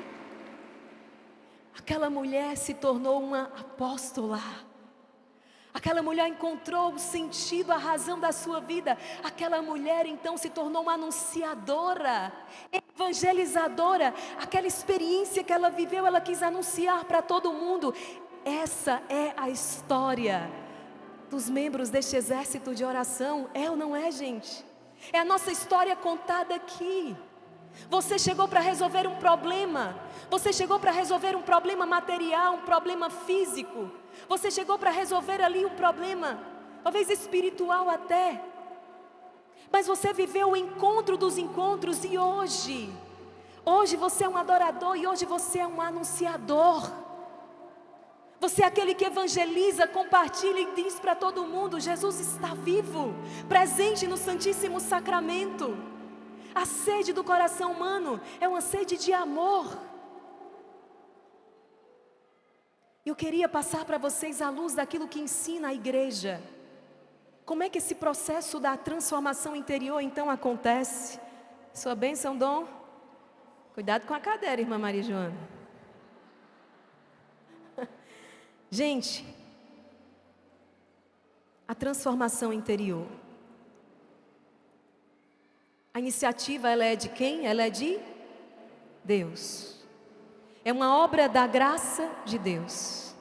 Aquela mulher se tornou uma apóstola. Aquela mulher encontrou o sentido, a razão da sua vida. Aquela mulher então se tornou uma anunciadora, evangelizadora. Aquela experiência que ela viveu, ela quis anunciar para todo mundo. Essa é a história dos membros deste exército de oração. É ou não é, gente? É a nossa história contada aqui. Você chegou para resolver um problema. Você chegou para resolver um problema material, um problema físico. Você chegou para resolver ali um problema, talvez espiritual até. Mas você viveu o encontro dos encontros e hoje você é um adorador e hoje você é um anunciador. Você é aquele que evangeliza, compartilha e diz para todo mundo: Jesus está vivo, presente no Santíssimo Sacramento. A sede do coração humano é uma sede de amor. Eu queria passar para vocês a luz daquilo que ensina a igreja. Como é que esse processo da transformação interior então acontece? Sua bênção, Dom. Cuidado com a cadeira, irmã Maria Joana. Gente, a transformação interior. A iniciativa, ela é de quem? Ela é de Deus. É uma obra da graça de Deus.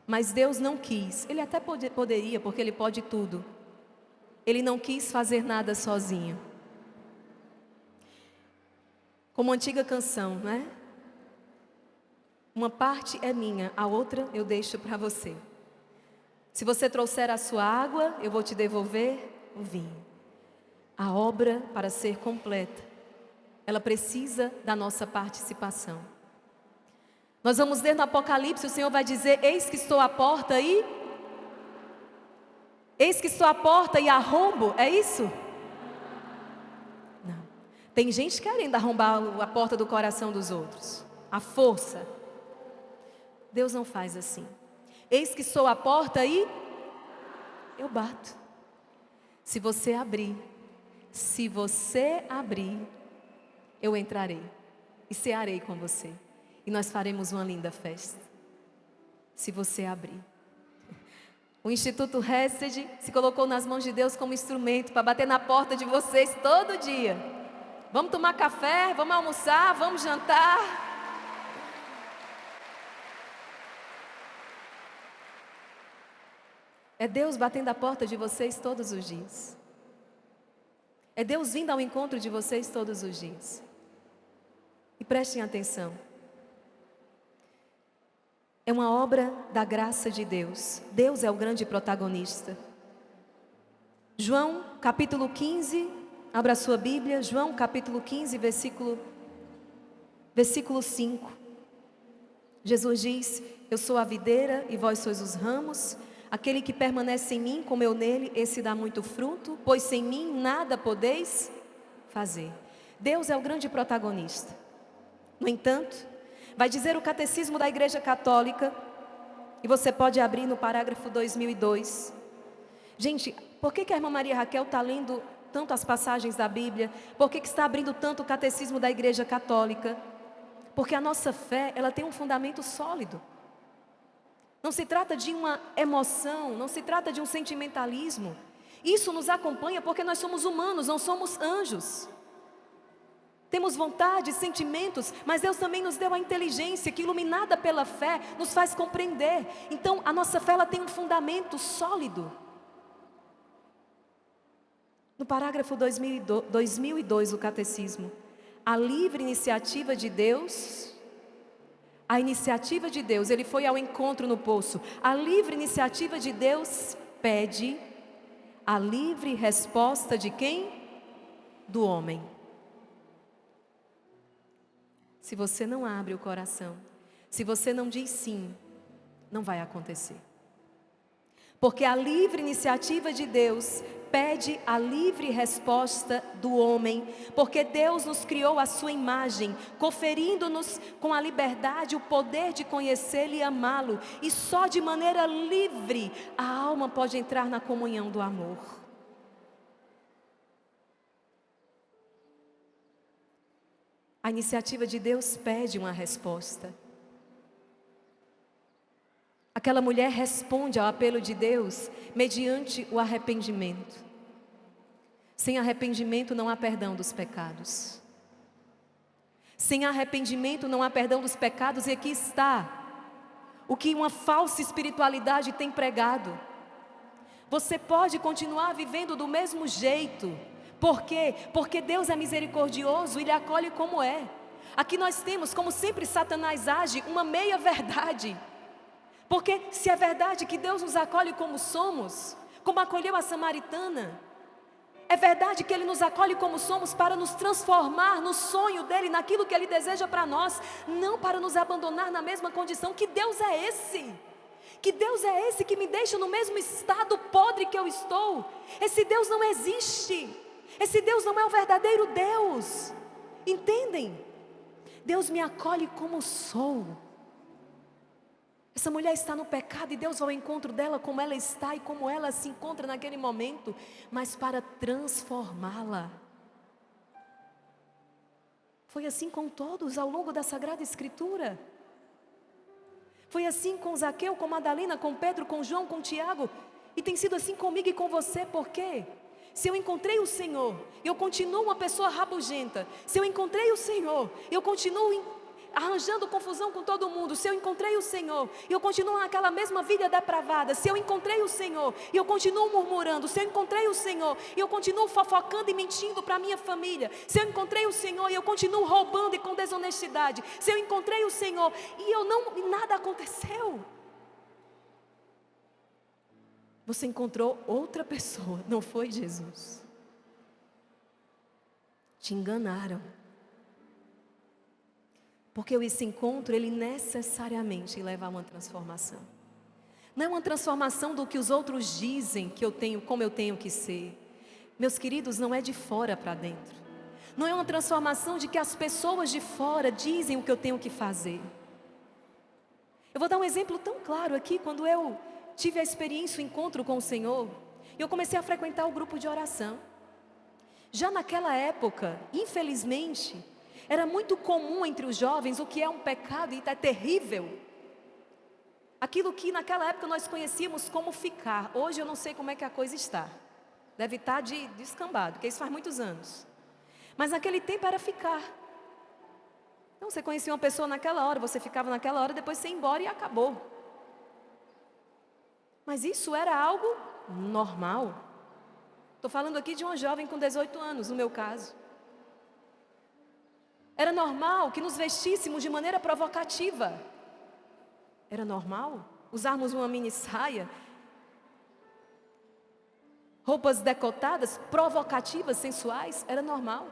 Mas Deus não quis. Ele até poderia, porque Ele pode tudo. Ele não quis fazer nada sozinho. Como antiga canção, não é? Uma parte é minha, a outra eu deixo para você. Se você trouxer a sua água, eu vou te devolver o vinho. A obra, para ser completa, ela precisa da nossa participação. Nós vamos ler no Apocalipse, o Senhor vai dizer: eis que estou à porta e... Eis que estou à porta e arrombo, é isso? Não. Tem gente querendo arrombar a porta do coração dos outros. A força. Deus não faz assim. Eis que estou à porta e eu bato. Se você abrir, eu entrarei e cearei com você. E nós faremos uma linda festa. Se você abrir. O Instituto Hesed se colocou nas mãos de Deus como instrumento para bater na porta de vocês todo dia. Vamos tomar café, vamos almoçar, vamos jantar. É Deus batendo a porta de vocês todos os dias. É Deus vindo ao encontro de vocês todos os dias. E prestem atenção. É uma obra da graça de Deus. Deus é o grande protagonista. João capítulo 15, abra sua Bíblia. João capítulo 15, versículo 5. Jesus diz: eu sou a videira e vós sois os ramos. Aquele que permanece em mim, como eu nele, esse dá muito fruto, pois sem mim nada podeis fazer. Deus é o grande protagonista. No entanto, vai dizer o Catecismo da Igreja Católica, e você pode abrir no parágrafo 2002. Gente, por que a irmã Maria Raquel está lendo tanto as passagens da Bíblia? Por que está abrindo tanto o Catecismo da Igreja Católica? Porque a nossa fé, ela tem um fundamento sólido. Não se trata de uma emoção, não se trata de um sentimentalismo. Isso nos acompanha porque nós somos humanos, não somos anjos. Temos vontade, sentimentos, mas Deus também nos deu a inteligência que, iluminada pela fé, nos faz compreender. Então, a nossa fé, ela tem um fundamento sólido. No parágrafo 2002 do Catecismo, a livre iniciativa de Deus... A iniciativa de Deus, ele foi ao encontro no poço. A livre iniciativa de Deus pede a livre resposta de quem? Do homem. Se você não abre o coração, se você não diz sim, não vai acontecer. Porque a livre iniciativa de Deus pede a livre resposta do homem, porque Deus nos criou à sua imagem, conferindo-nos com a liberdade o poder de conhecê-lo e amá-lo, e só de maneira livre a alma pode entrar na comunhão do amor. A iniciativa de Deus pede uma resposta. Aquela mulher responde ao apelo de Deus mediante o arrependimento. Sem arrependimento não há perdão dos pecados. Sem arrependimento não há perdão dos pecados, e aqui está o que uma falsa espiritualidade tem pregado. Você pode continuar vivendo do mesmo jeito. Por quê? Porque Deus é misericordioso e Ele acolhe como é. Aqui nós temos, como sempre Satanás age, uma meia verdade. Porque se é verdade que Deus nos acolhe como somos, como acolheu a samaritana, é verdade que Ele nos acolhe como somos para nos transformar no sonho dEle, naquilo que Ele deseja para nós, não para nos abandonar na mesma condição. Que Deus é esse? Que Deus é esse que me deixa no mesmo estado podre que eu estou? Esse Deus não existe. Esse Deus não é o verdadeiro Deus. Entendem? Deus me acolhe como sou. Essa mulher está no pecado e Deus vai ao encontro dela como ela está e como ela se encontra naquele momento, mas para transformá-la. Foi assim com todos ao longo da Sagrada Escritura. Foi assim com Zaqueu, com Madalena, com Pedro, com João, com Tiago. E tem sido assim comigo e com você. Por quê? Se eu encontrei o Senhor, eu continuo uma pessoa rabugenta. Se eu encontrei o Senhor, eu continuo arranjando confusão com todo mundo, se eu encontrei o Senhor e eu continuo naquela mesma vida depravada, se eu encontrei o Senhor e eu continuo murmurando, se eu encontrei o Senhor e eu continuo fofocando e mentindo para a minha família, se eu encontrei o Senhor e eu continuo roubando e com desonestidade, se eu encontrei o Senhor e nada aconteceu. Você encontrou outra pessoa, não foi Jesus. Te enganaram. Porque esse encontro, ele necessariamente leva a uma transformação. Não é uma transformação do que os outros dizem que eu tenho, como eu tenho que ser. Meus queridos, não é de fora para dentro. Não é uma transformação de que as pessoas de fora dizem o que eu tenho que fazer. Eu vou dar um exemplo tão claro aqui, quando eu tive a experiência, o encontro com o Senhor, e eu comecei a frequentar o grupo de oração. Já naquela época, infelizmente, era muito comum entre os jovens o que é um pecado e é terrível. Aquilo que naquela época nós conhecíamos como ficar. Hoje eu não sei como é que a coisa está. Deve estar de descambado, porque isso faz muitos anos. Mas naquele tempo era ficar. Então você conhecia uma pessoa naquela hora, você ficava naquela hora, depois você ia embora e acabou. Mas isso era algo normal. Estou falando aqui de uma jovem com 18 anos, no meu caso. Era normal que nos vestíssemos de maneira provocativa. Era normal usarmos uma mini saia, roupas decotadas, provocativas, sensuais. Era normal.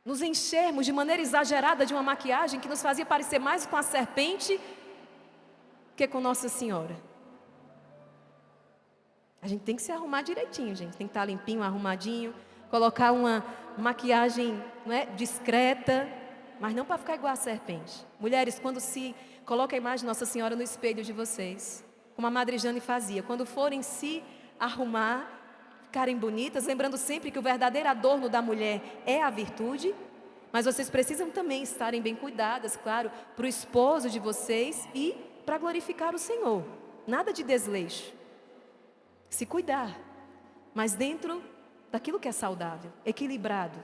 Nos enchermos de maneira exagerada de uma maquiagem que nos fazia parecer mais com a serpente que com Nossa Senhora. A gente tem que se arrumar direitinho, gente. Tem que estar limpinho, arrumadinho. Colocar uma maquiagem, não é, discreta, mas não para ficar igual a serpente. Mulheres, quando se coloca a imagem de Nossa Senhora no espelho de vocês, como a Madre Jane fazia, quando forem se arrumar, ficarem bonitas, lembrando sempre que o verdadeiro adorno da mulher é a virtude, mas vocês precisam também estarem bem cuidadas, claro, para o esposo de vocês e para glorificar o Senhor. Nada de desleixo. Se cuidar, mas dentro daquilo que é saudável, equilibrado.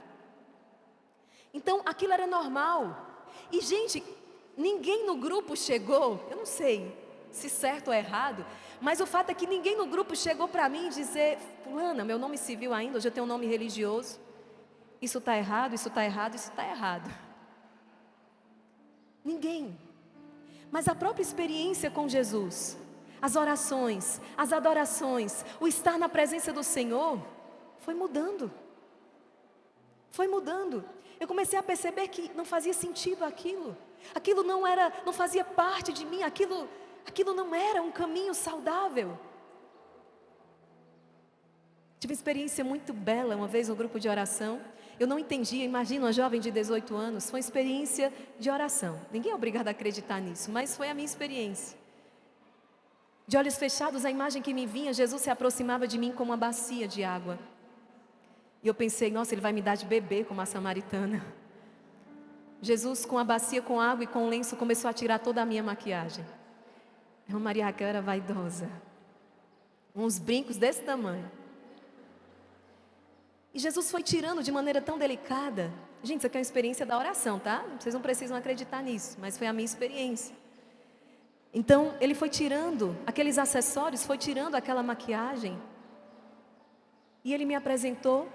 Então, aquilo era normal. E, gente, ninguém no grupo chegou, eu não sei se certo ou errado, mas o fato é que ninguém no grupo chegou para mim e dizer: fulana, meu nome civil ainda, hoje eu tenho um nome religioso. Isso está errado, isso está errado, isso está errado. Ninguém. Mas a própria experiência com Jesus, as orações, as adorações, o estar na presença do Senhor, foi mudando. Foi mudando. Eu comecei a perceber que não fazia sentido aquilo. Aquilo não fazia parte de mim, aquilo não era um caminho saudável. Tive uma experiência muito bela uma vez no grupo de oração. Eu não entendia, imagina uma jovem de 18 anos, foi uma experiência de oração. Ninguém é obrigado a acreditar nisso, mas foi a minha experiência. De olhos fechados, a imagem que me vinha, Jesus se aproximava de mim com uma bacia de água. E eu pensei: nossa, ele vai me dar de beber como a samaritana. Jesus, com a bacia com água e com o lenço, começou a tirar toda a minha maquiagem. A irmã Maria Raquel era vaidosa. Uns brincos desse tamanho. E Jesus foi tirando de maneira tão delicada. Gente, isso aqui é uma experiência da oração, tá? Vocês não precisam acreditar nisso, mas foi a minha experiência. Então, ele foi tirando aqueles acessórios, foi tirando aquela maquiagem. E ele me apresentou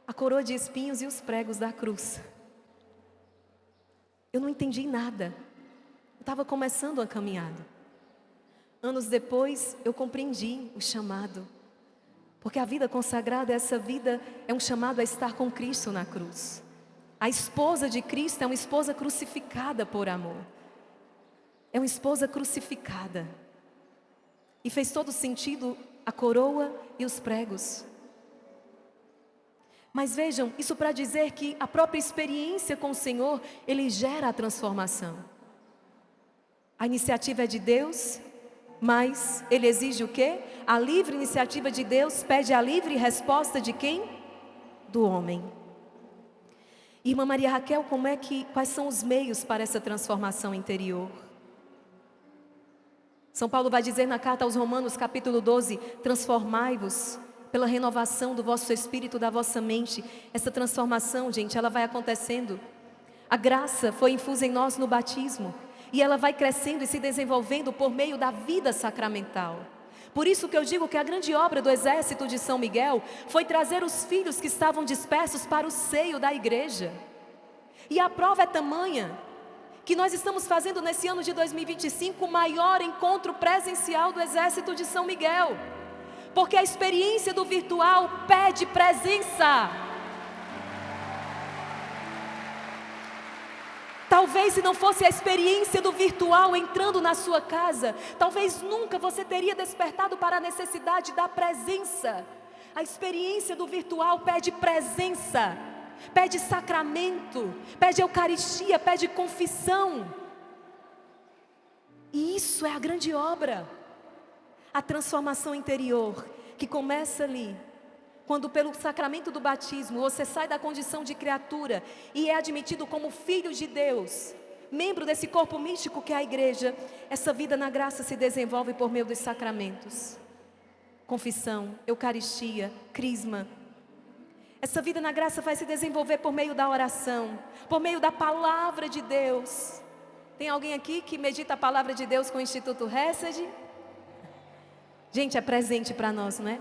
a coroa de espinhos e os pregos da cruz. Eu não entendi nada. Eu estava começando a caminhada. Anos depois, eu compreendi o chamado. Porque a vida consagrada, essa vida é um chamado a estar com Cristo na cruz. A esposa de Cristo é uma esposa crucificada por amor. É uma esposa crucificada. E fez todo sentido a coroa e os pregos. Mas vejam, isso para dizer que a própria experiência com o Senhor, ele gera a transformação. A iniciativa é de Deus, mas ele exige o quê? A livre iniciativa de Deus pede a livre resposta de quem? Do homem. Irmã Maria Raquel, quais são os meios para essa transformação interior? São Paulo vai dizer na carta aos Romanos, capítulo 12, transformai-vos pela renovação do vosso espírito, da vossa mente. Essa transformação, gente, ela vai acontecendo. A graça foi infusa em nós no batismo, e ela vai crescendo e se desenvolvendo por meio da vida sacramental. Por isso que eu digo que a grande obra do exército de São Miguel foi trazer os filhos que estavam dispersos para o seio da igreja. E a prova é tamanha que nós estamos fazendo nesse ano de 2025 o maior encontro presencial do exército de São Miguel, porque a experiência do virtual pede presença. Talvez se não fosse a experiência do virtual entrando na sua casa, talvez nunca você teria despertado para a necessidade da presença. A experiência do virtual pede presença, pede sacramento, pede eucaristia, pede confissão. E isso é a grande obra. A transformação interior que começa ali, quando pelo sacramento do batismo você sai da condição de criatura e é admitido como filho de Deus, membro desse corpo místico que é a igreja. Essa vida na graça se desenvolve por meio dos sacramentos: confissão, eucaristia, crisma. Essa vida na graça vai se desenvolver por meio da oração, por meio da palavra de Deus. Tem alguém aqui que medita a palavra de Deus com o Instituto Hesed? Gente, é presente para nós, não é?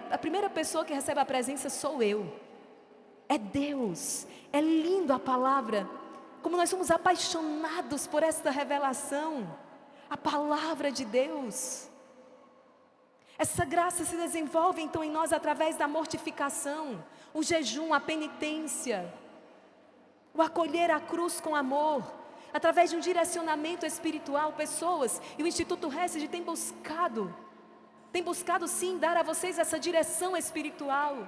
A primeira pessoa que recebe a presença sou eu. É Deus. É lindo a palavra. Como nós somos apaixonados por esta revelação. A palavra de Deus. Essa graça se desenvolve então em nós através da mortificação, o jejum, a penitência, o acolher a cruz com amor, através de um direcionamento espiritual. Pessoas, e o Instituto Hesed tem buscado sim dar a vocês essa direção espiritual,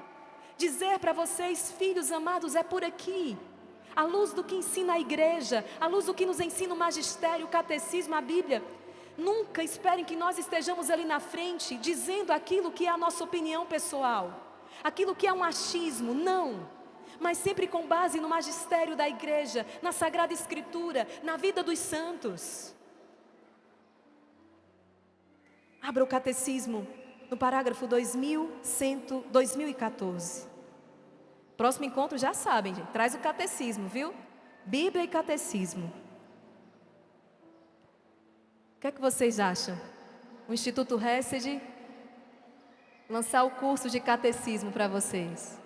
dizer para vocês: filhos amados, é por aqui, à luz do que ensina a igreja, à luz do que nos ensina o magistério, o catecismo, a Bíblia. Nunca esperem que nós estejamos ali na frente dizendo aquilo que é a nossa opinião pessoal, aquilo que é um achismo, não. Mas sempre com base no magistério da igreja, na Sagrada Escritura, na vida dos santos. Abra o catecismo no parágrafo 2114. Próximo encontro, já sabem, gente, traz o catecismo, viu? Bíblia e catecismo. O que é que vocês acham? O Instituto Hesed lançar o curso de catecismo para vocês?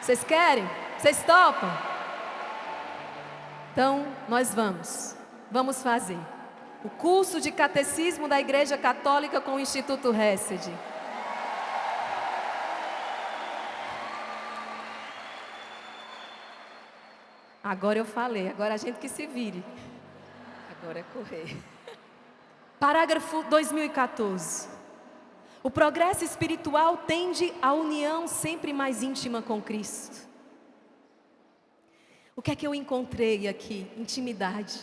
Vocês querem? Vocês topam? Então, nós vamos fazer o curso de catecismo da Igreja Católica com o Instituto Hesed. Agora eu falei, agora a gente que se vire. Agora é correr. Parágrafo 2014. O progresso espiritual tende à união sempre mais íntima com Cristo. O que é que eu encontrei aqui? Intimidade.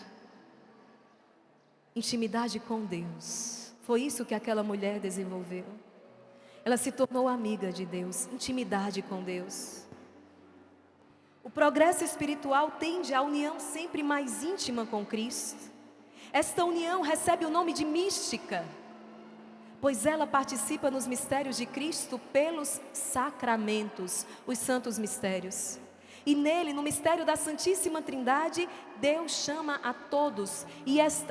Intimidade com Deus. Foi isso que aquela mulher desenvolveu. Ela se tornou amiga de Deus. Intimidade com Deus. O progresso espiritual tende à união sempre mais íntima com Cristo. Esta união recebe o nome de mística, pois ela participa nos mistérios de Cristo pelos sacramentos, os santos mistérios. E nele, no mistério da Santíssima Trindade, Deus chama a todos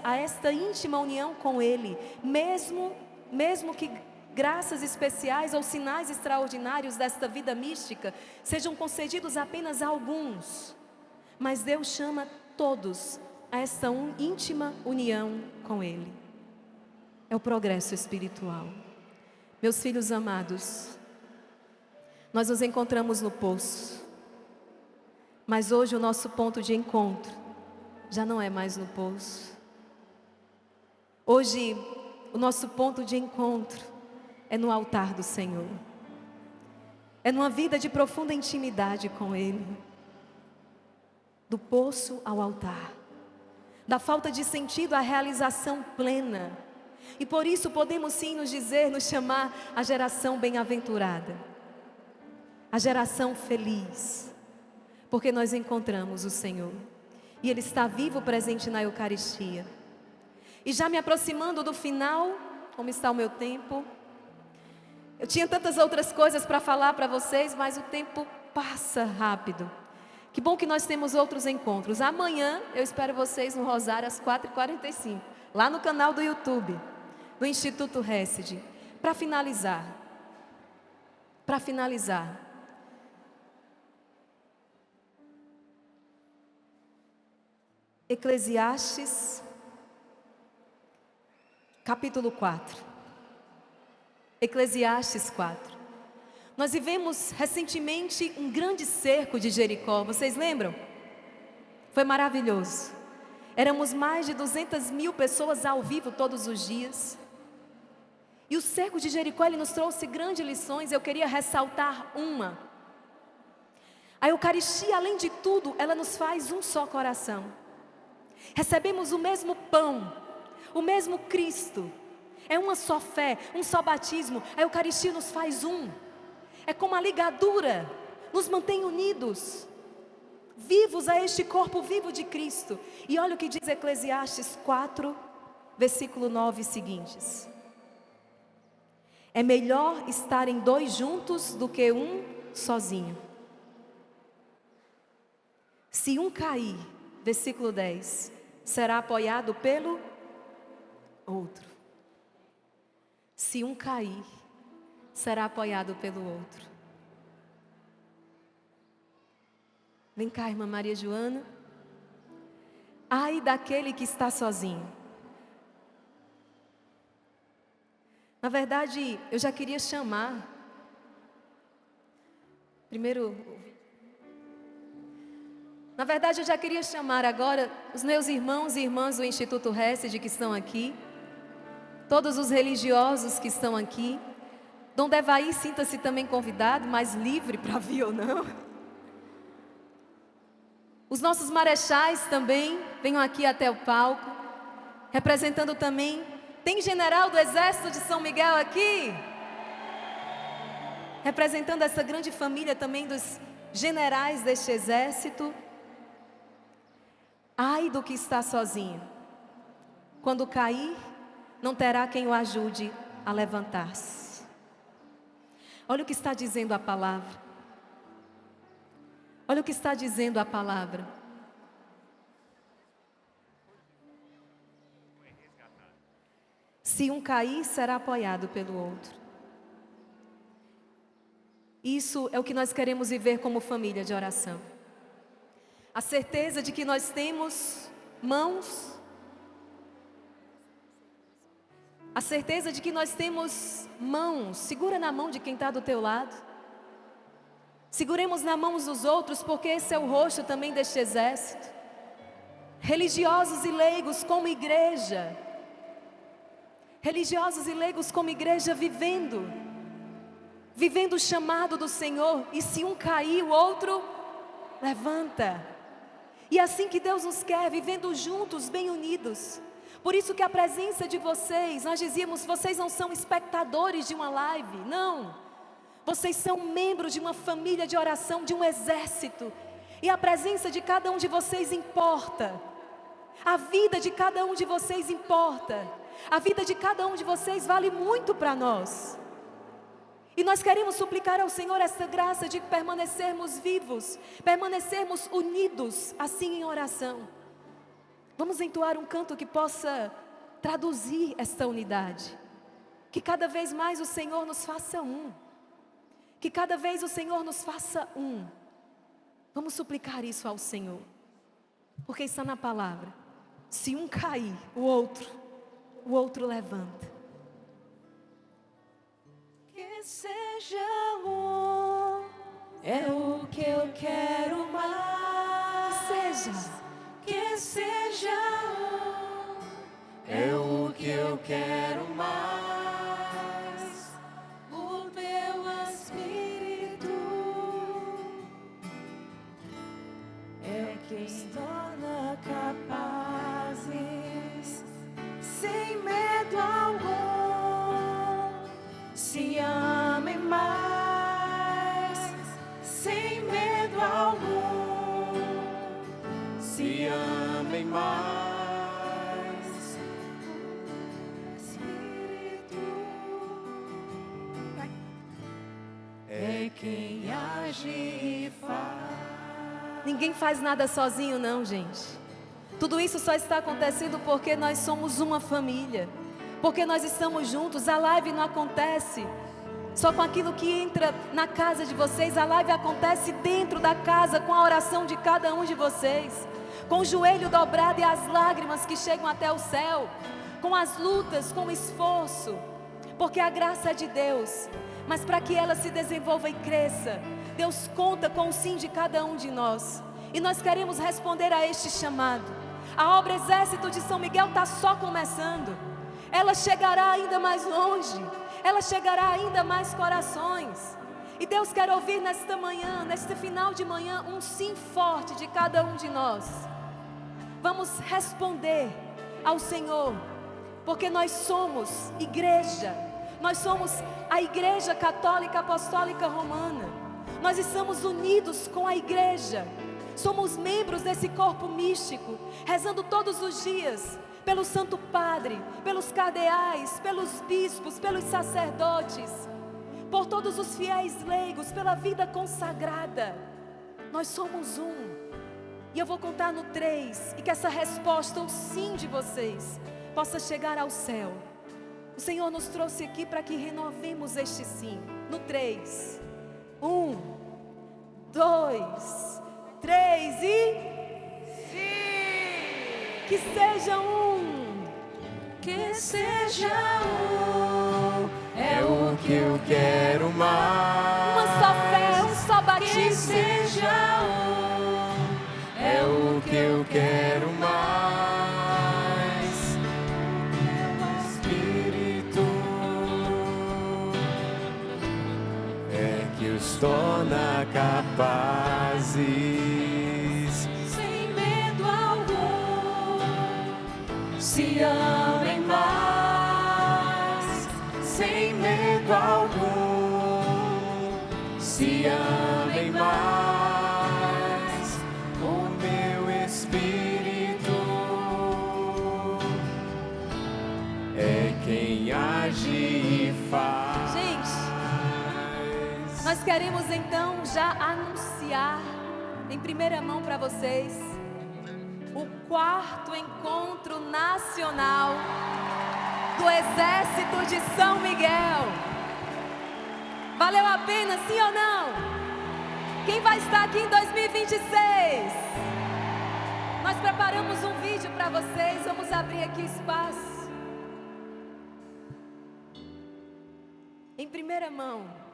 a esta íntima união com Ele, mesmo que graças especiais ou sinais extraordinários desta vida mística sejam concedidos apenas a alguns, mas Deus chama todos a esta íntima união com Ele. É o progresso espiritual. Meus filhos amados, nós nos encontramos no poço, mas hoje o nosso ponto de encontro já não é mais no poço. Hoje o nosso ponto de encontro é no altar do Senhor. É numa vida de profunda intimidade com Ele. Do poço ao altar. Da falta de sentido à realização plena. E por isso podemos sim nos chamar a geração bem-aventurada. A geração feliz. Porque nós encontramos o Senhor. E Ele está vivo, presente na Eucaristia. E já me aproximando do final, como está o meu tempo. Eu tinha tantas outras coisas para falar para vocês, mas o tempo passa rápido. Que bom que nós temos outros encontros. Amanhã eu espero vocês no Rosário às 4h45, lá no canal do YouTube, do Instituto Hesed. Para finalizar, Eclesiastes, capítulo 4. Eclesiastes 4. Nós vivemos recentemente um grande cerco de Jericó, vocês lembram? Foi maravilhoso. Éramos mais de 200.000 pessoas ao vivo todos os dias. E o cerco de Jericó, ele nos trouxe grandes lições. Eu queria ressaltar uma. A Eucaristia, além de tudo, ela nos faz um só coração. Recebemos o mesmo pão, o mesmo Cristo. É uma só fé, um só batismo. A Eucaristia nos faz um. É como a ligadura, nos mantém unidos, vivos a este corpo vivo de Cristo. E olha o que diz Eclesiastes 4, versículo 9 e seguintes. É melhor estarem dois juntos do que um sozinho. Se um cair, versículo 10, será apoiado pelo outro. Se um cair, será apoiado pelo outro. Vem cá, irmã Maria Joana. Ai daquele que está sozinho. Na verdade, eu já queria chamar. Na verdade, eu já queria chamar agora os meus irmãos e irmãs do Instituto Hesed que estão aqui. Todos os religiosos que estão aqui. Dom Devaí, sinta-se também convidado, mas livre para vir ou não. Os nossos marechais também, venham aqui até o palco. Representando também, tem general do Exército de São Miguel aqui? Representando essa grande família também dos generais deste exército. Ai do que está sozinho. Quando cair, não terá quem o ajude a levantar-se. Olha o que está dizendo a palavra. Olha o que está dizendo a palavra. Se um cair, será apoiado pelo outro. Isso é o que nós queremos viver como família de oração. A certeza de que nós temos mãos. A certeza de que nós temos mãos. Segura na mão de quem está do teu lado. Seguremos na mão uns dos outros, porque esse é o rosto também deste exército. Religiosos e leigos como igreja. Religiosos e leigos como igreja vivendo o chamado do Senhor. E se um cair, o outro levanta. E é assim que Deus nos quer, vivendo juntos, bem unidos. Por isso que a presença de vocês, nós dizíamos, vocês não são espectadores de uma live, não. Vocês são membros de uma família de oração, de um exército. E a presença de cada um de vocês importa. A vida de cada um de vocês importa. A vida de cada um de vocês vale muito para nós. E nós queremos suplicar ao Senhor essa graça de permanecermos vivos, permanecermos unidos, assim em oração. Vamos entoar um canto que possa traduzir esta unidade. Que cada vez mais o Senhor nos faça um. Que cada vez o Senhor nos faça um. Vamos suplicar isso ao Senhor. Porque está na palavra. Se um cair, o outro levanta. Que seja um, é o que eu quero mais. Que seja um, é o que eu quero mais. O teu Espírito é o que nos torna capazes, sem medo algum, se amem mais, sem medo algum, se amem mais. é quem age e faz. Ninguém faz nada sozinho não, gente. Tudo isso só está acontecendo porque nós somos uma família, porque nós estamos juntos. A live não acontece só com aquilo que entra na casa de vocês. A live acontece dentro da casa, com a oração de cada um de vocês, com o joelho dobrado e as lágrimas que chegam até o céu, com as lutas, com o esforço, porque a graça é de Deus. Mas para que ela se desenvolva e cresça, Deus conta com o sim de cada um de nós. E nós queremos responder a este chamado. A obra Exército de São Miguel está só começando. Ela chegará ainda mais longe. Ela chegará a ainda mais corações. E Deus quer ouvir nesta manhã, neste final de manhã, um sim forte de cada um de nós. Vamos responder ao Senhor, porque nós somos igreja. Nós somos a Igreja Católica Apostólica Romana. Nós estamos unidos com a igreja. Somos membros desse corpo místico, rezando todos os dias pelo Santo Padre, pelos cardeais, pelos bispos, pelos sacerdotes, por todos os fiéis leigos, pela vida consagrada. Nós somos um. E eu vou contar no 3, e que essa resposta, o sim de vocês, possa chegar ao céu. O Senhor nos trouxe aqui para que renovemos este sim. No 3. 1, 2, 3 e... sim! Que seja um! Que seja um, é o que eu quero mais. Uma só fé, um só batismo. Que seja um, é o que eu quero mais. Espírito é que os torna capazes, sem medo algum, se amem mais, sem medo algum, se amem mais. O meu espírito é quem age e faz. Gente, nós queremos então já anunciar em primeira mão para vocês o 4º encontro nacional do Exército de São Miguel. Valeu a pena, sim ou não? Quem vai estar aqui em 2026? Nós preparamos um vídeo para vocês, vamos abrir aqui espaço. Em primeira mão.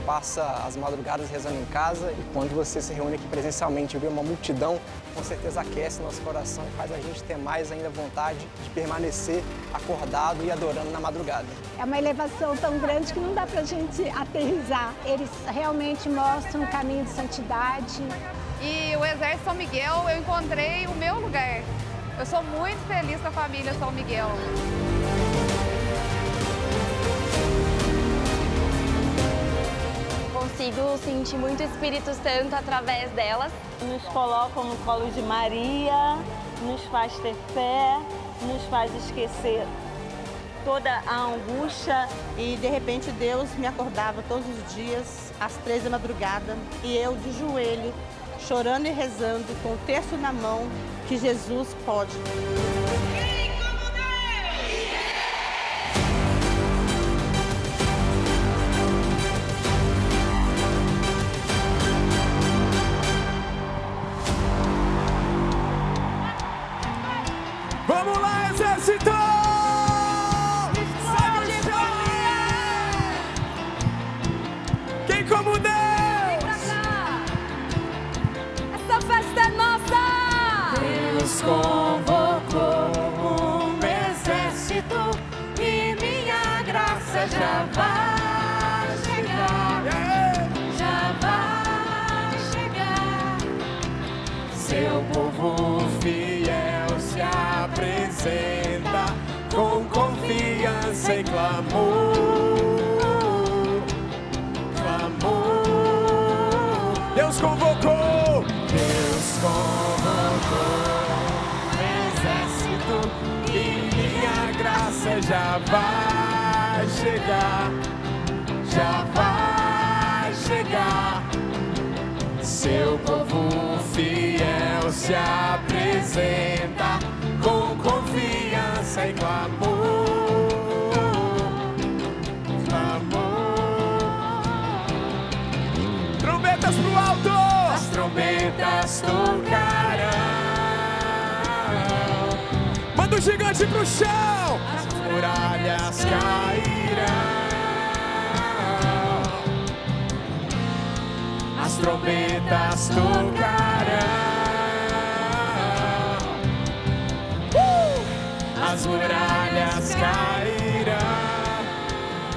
Passa as madrugadas rezando em casa, e quando você se reúne aqui presencialmente e vê uma multidão, com certeza aquece nosso coração e faz a gente ter mais ainda vontade de permanecer acordado e adorando na madrugada. É uma elevação tão grande que não dá pra gente aterrissar. Eles realmente mostram um caminho de santidade. E o Exército São Miguel, eu encontrei o meu lugar. Eu sou muito feliz com a família São Miguel. Consigo sentir muito o Espírito Santo através delas. Nos colocam no colo de Maria, nos faz ter fé, nos faz esquecer toda a angústia. E de repente Deus me acordava todos os dias, às 3 da madrugada, e eu de joelho, chorando e rezando, com o terço na mão, que Jesus pode. Vamos lá, Exército! Explode, Quem como vem Deus? pra cá! Essa festa é nossa! Deus convocou graça já vai chegar, já vai chegar. Seu povo fiel se apresenta com confiança e clamor. Deus convocou, Deus convocou exército e minha graça já vai chegar, já vai chegar. Seu povo fiel se apresenta com confiança e clamor. Trombetas pro alto! As trombetas tocarão. Manda o gigante pro chão! As muralhas cairão. As trombetas tocarão. As muralhas cairão.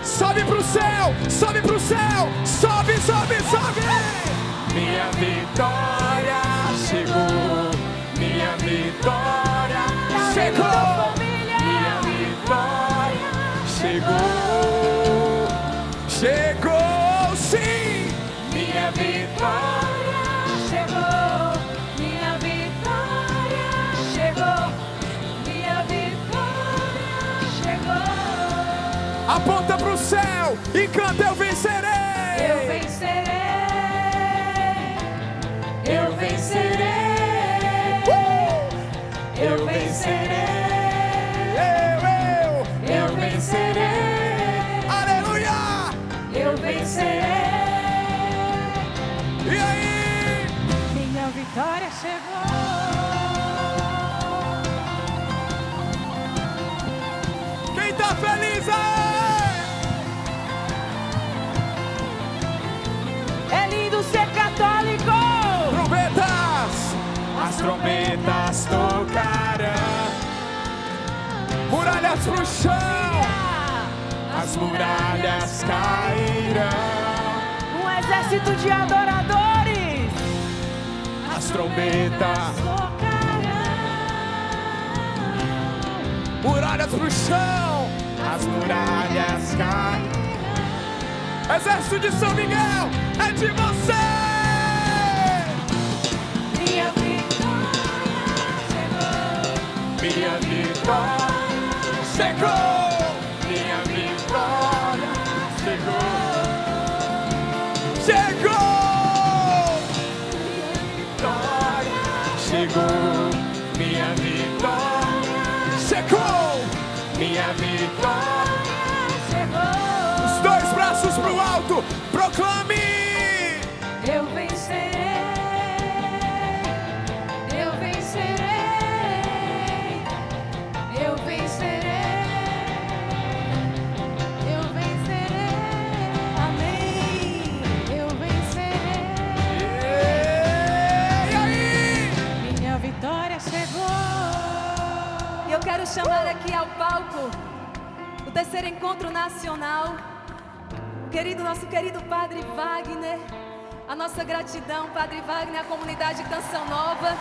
Sobe pro céu, sobe pro céu, sobe, sobe, sobe. Minha vitória chegou, minha vitória chegou, minha vitória chegou, chegou sim. Minha vitória chegou, minha vitória chegou, minha vitória chegou. Aponta pro céu e canta: eu vencerei. Eu vencerei. Eu vencerei. Eu vencerei. Eu vencerei. Aleluia. Eu vencerei. E aí? Minha vitória chegou. Quem tá feliz aí? É lindo ser católico! Trombetas! As trombetas tocarão. Muralhas pro chão. As muralhas cairão. Um exército de adoradores! As trombetas tocarão. Muralhas pro chão. As muralhas cairão. Exército de São Miguel, é de você! Minha vitória chegou. Minha vitória chegou. Minha vitória chegou. Chegou! Minha vitória chegou. Minha vitória chegou. Minha vitória chegou. Os dois braços pro alto, proclame! Eu vencerei. Eu vencerei. Eu vencerei. Eu vencerei. Amém. Eu vencerei. E aí? Minha vitória chegou. E eu quero chamar aqui ao palco o terceiro encontro nacional. Nosso querido Padre Wagner. A nossa gratidão, Padre Wagner, à comunidade Canção Nova.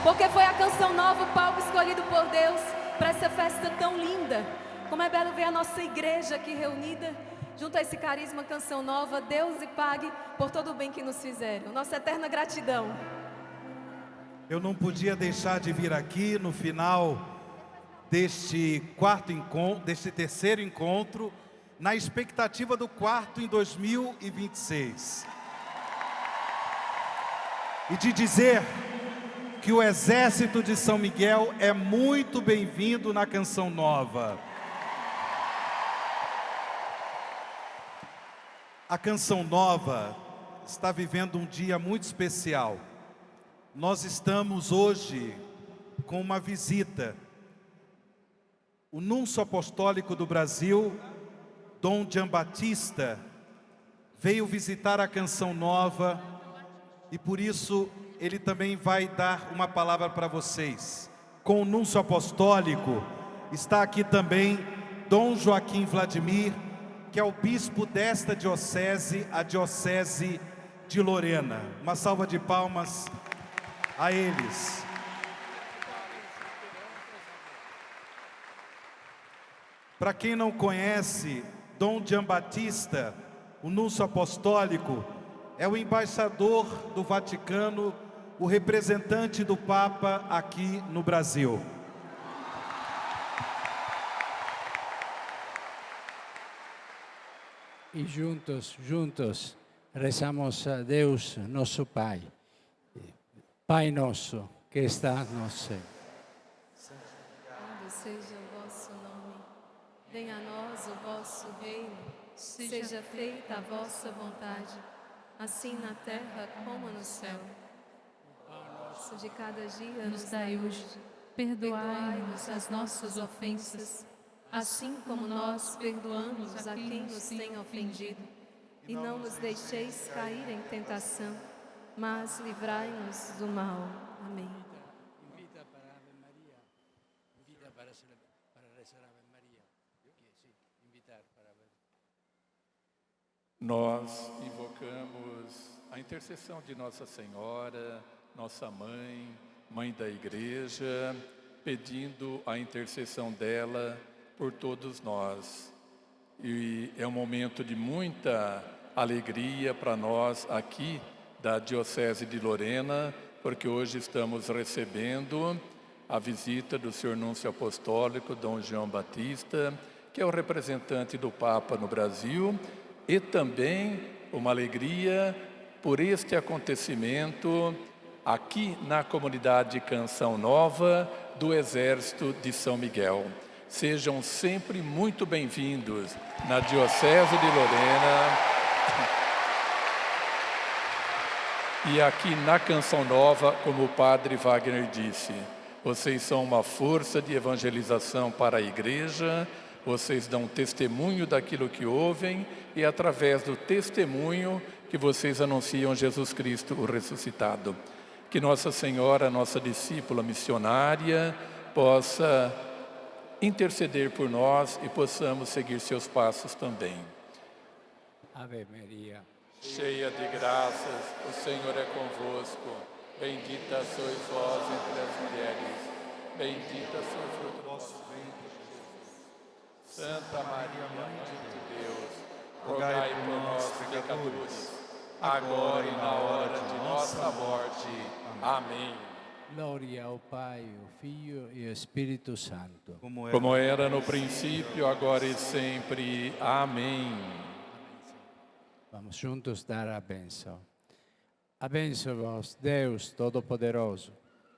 Porque foi a Canção Nova o palco escolhido por Deus para essa festa tão linda. Como é belo ver a nossa igreja aqui reunida, junto a esse carisma Canção Nova. Deus lhe pague por todo o bem que nos fizeram. Nossa eterna gratidão. Eu não podia deixar de vir aqui no final deste terceiro encontro, na expectativa do quarto em 2026. E de dizer que o Exército de São Miguel é muito bem-vindo na Canção Nova. A Canção Nova está vivendo um dia muito especial. Nós estamos hoje com uma visita. O Núncio Apostólico do Brasil, Dom Giambattista, veio visitar a Canção Nova e por isso ele também vai dar uma palavra para vocês. Com o Núncio Apostólico está aqui também Dom Joaquim Vladimir, que é o bispo desta diocese, a Diocese de Lorena. Uma salva de palmas a eles. Para quem não conhece, Dom Giambattista, o núncio apostólico, é o embaixador do Vaticano, o representante do Papa aqui no Brasil. E juntos, rezamos a Deus, nosso Pai. Pai nosso, que está no céu. Santificado seja o vosso nome. Venha a nós o vosso reino. Seja feita a vossa vontade, assim na terra como no céu. Nosso de cada dia nos dai hoje. Perdoai-nos as nossas ofensas, assim como nós perdoamos a quem nos tem ofendido. E não nos deixeis cair em tentação, mas livrai-nos do mal. Amém. Nós invocamos a intercessão de Nossa Senhora, nossa mãe, mãe da Igreja, pedindo a intercessão dela por todos nós. E é um momento de muita alegria para nós aqui da Diocese de Lorena, porque hoje estamos recebendo a visita do Senhor Núncio Apostólico, Dom Giambattista, que é o representante do Papa no Brasil, e também uma alegria por este acontecimento aqui na comunidade Canção Nova do Exército de São Miguel. Sejam sempre muito bem-vindos na Diocese de Lorena e aqui na Canção Nova, como o Padre Wagner disse, vocês são uma força de evangelização para a Igreja, vocês dão testemunho daquilo que ouvem e através do testemunho que vocês anunciam Jesus Cristo, o ressuscitado. Que Nossa Senhora, nossa discípula missionária, possa interceder por nós e possamos seguir seus passos também. Ave Maria, cheia de graças, o Senhor é convosco. Bendita sois vós entre as mulheres, bendita sois o fruto do vosso ventre, Jesus. Santa Maria, Mãe de Deus, rogai por nós, pecadores, agora e na hora de nossa morte. Amém. glória ao Pai, ao Filho e ao Espírito Santo. Como era no princípio, agora e sempre. Amém. Vamos juntos dar a bênção. Abençoe-vos, Deus Todo-Poderoso,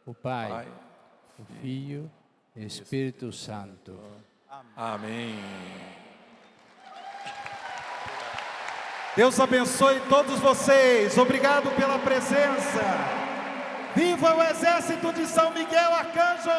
o Pai, o Filho e o Espírito Santo. Amém. Deus abençoe todos vocês. Obrigado pela presença. Viva o Exército de São Miguel Arcanjo!